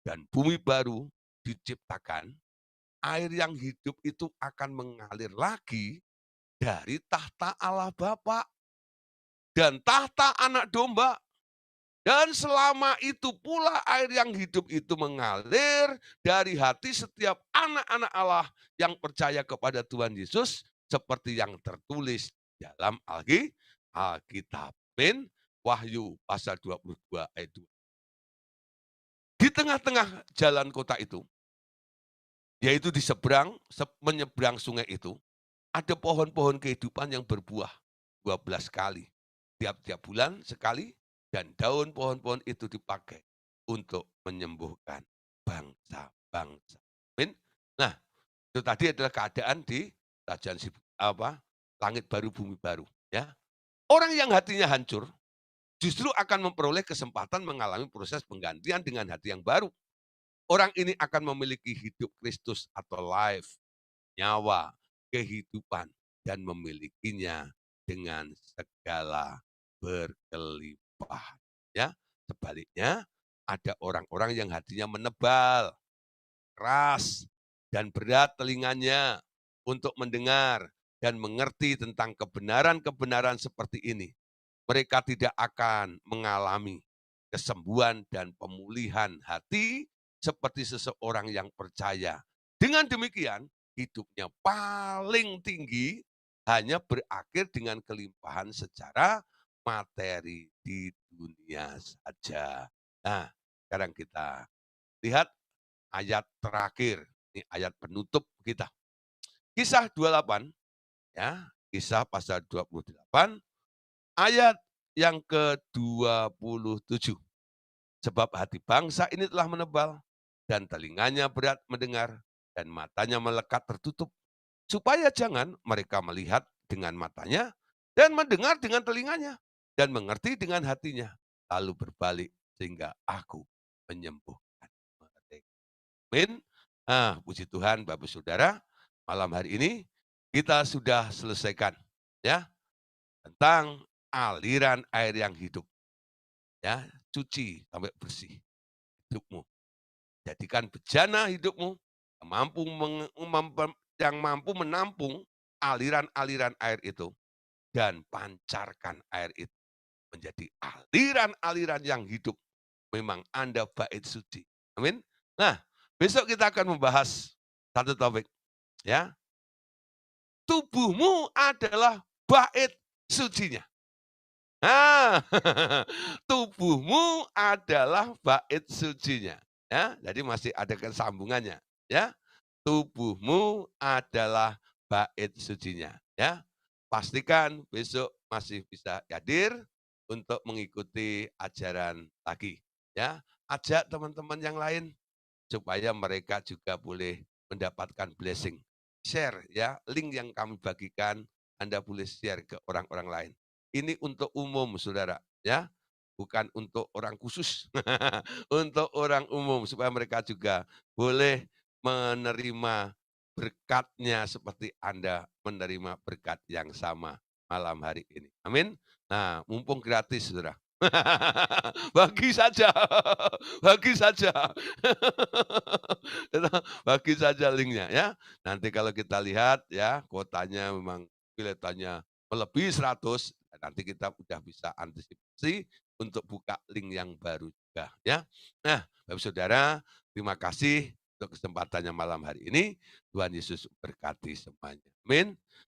dan bumi baru diciptakan, air yang hidup itu akan mengalir lagi dari tahta Allah Bapa dan tahta Anak Domba. Dan selama itu pula air yang hidup itu mengalir dari hati setiap anak-anak Allah yang percaya kepada Tuhan Yesus seperti yang tertulis dalam Alkitab. Amin. Wahyu pasal 22 ayat 2. Di tengah-tengah jalan kota itu, yaitu di menyeberang sungai itu, ada pohon-pohon kehidupan yang berbuah 12 kali. Tiap-tiap bulan sekali, dan daun pohon-pohon itu dipakai untuk menyembuhkan bangsa-bangsa. Amin. Nah, itu tadi adalah keadaan di kerajaan langit baru, bumi baru. Ya, orang yang hatinya hancur justru akan memperoleh kesempatan mengalami proses penggantian dengan hati yang baru. Orang ini akan memiliki hidup Kristus atau life, nyawa, kehidupan, dan memilikinya dengan segala berkelimpahan. Ya, sebaliknya ada orang-orang yang hatinya menebal, keras, dan berat telinganya untuk mendengar dan mengerti tentang kebenaran-kebenaran seperti ini. Mereka tidak akan mengalami kesembuhan dan pemulihan hati seperti seseorang yang percaya. Dengan demikian, hidupnya paling tinggi hanya berakhir dengan kelimpahan secara materi di dunia saja. Nah, sekarang kita lihat ayat terakhir, ini ayat penutup kita. Kisah 28, ya, Kisah pasal 28 ayat yang ke-27. Sebab hati bangsa ini telah menebal, dan telinganya berat mendengar, dan matanya melekat tertutup, supaya jangan mereka melihat dengan matanya, dan mendengar dengan telinganya, dan mengerti dengan hatinya, lalu berbalik sehingga aku menyembuhkan mereka. Amin. Puji Tuhan Bapak Saudara, malam hari ini kita sudah selesaikan ya tentang aliran air yang hidup. Ya, cuci sampai bersih hidupmu. Jadikan bejana hidupmu yang mampu menampung aliran-aliran air itu dan pancarkan air itu menjadi aliran-aliran yang hidup. Memang Anda bait suci. Amin. Nah, besok kita akan membahas satu topik ya. Tubuhmu adalah bait sucinya. Nah, tubuhmu adalah bait sucinya. Ya, jadi masih ada kesambungannya. Ya, tubuhmu adalah bait sucinya. Ya, pastikan besok masih bisa hadir untuk mengikuti ajaran lagi. Ya, ajak teman-teman yang lain supaya mereka juga boleh mendapatkan blessing. Share ya, link yang kami bagikan, Anda boleh share ke orang-orang lain. Ini untuk umum saudara, ya, bukan untuk orang khusus. Untuk orang umum, supaya mereka juga boleh menerima berkatnya seperti Anda menerima berkat yang sama malam hari ini. Amin. Nah, mumpung gratis saudara. Bagi saja, bagi saja. Bagi saja linknya ya. Nanti kalau kita lihat ya, kuotanya memang kelihatannya melebihi 100, nanti kita udah bisa antisipasi untuk buka link yang baru juga ya. Nah, Bapak Saudara, terima kasih untuk kesempatannya malam hari ini. Tuhan Yesus berkati semuanya. Amin.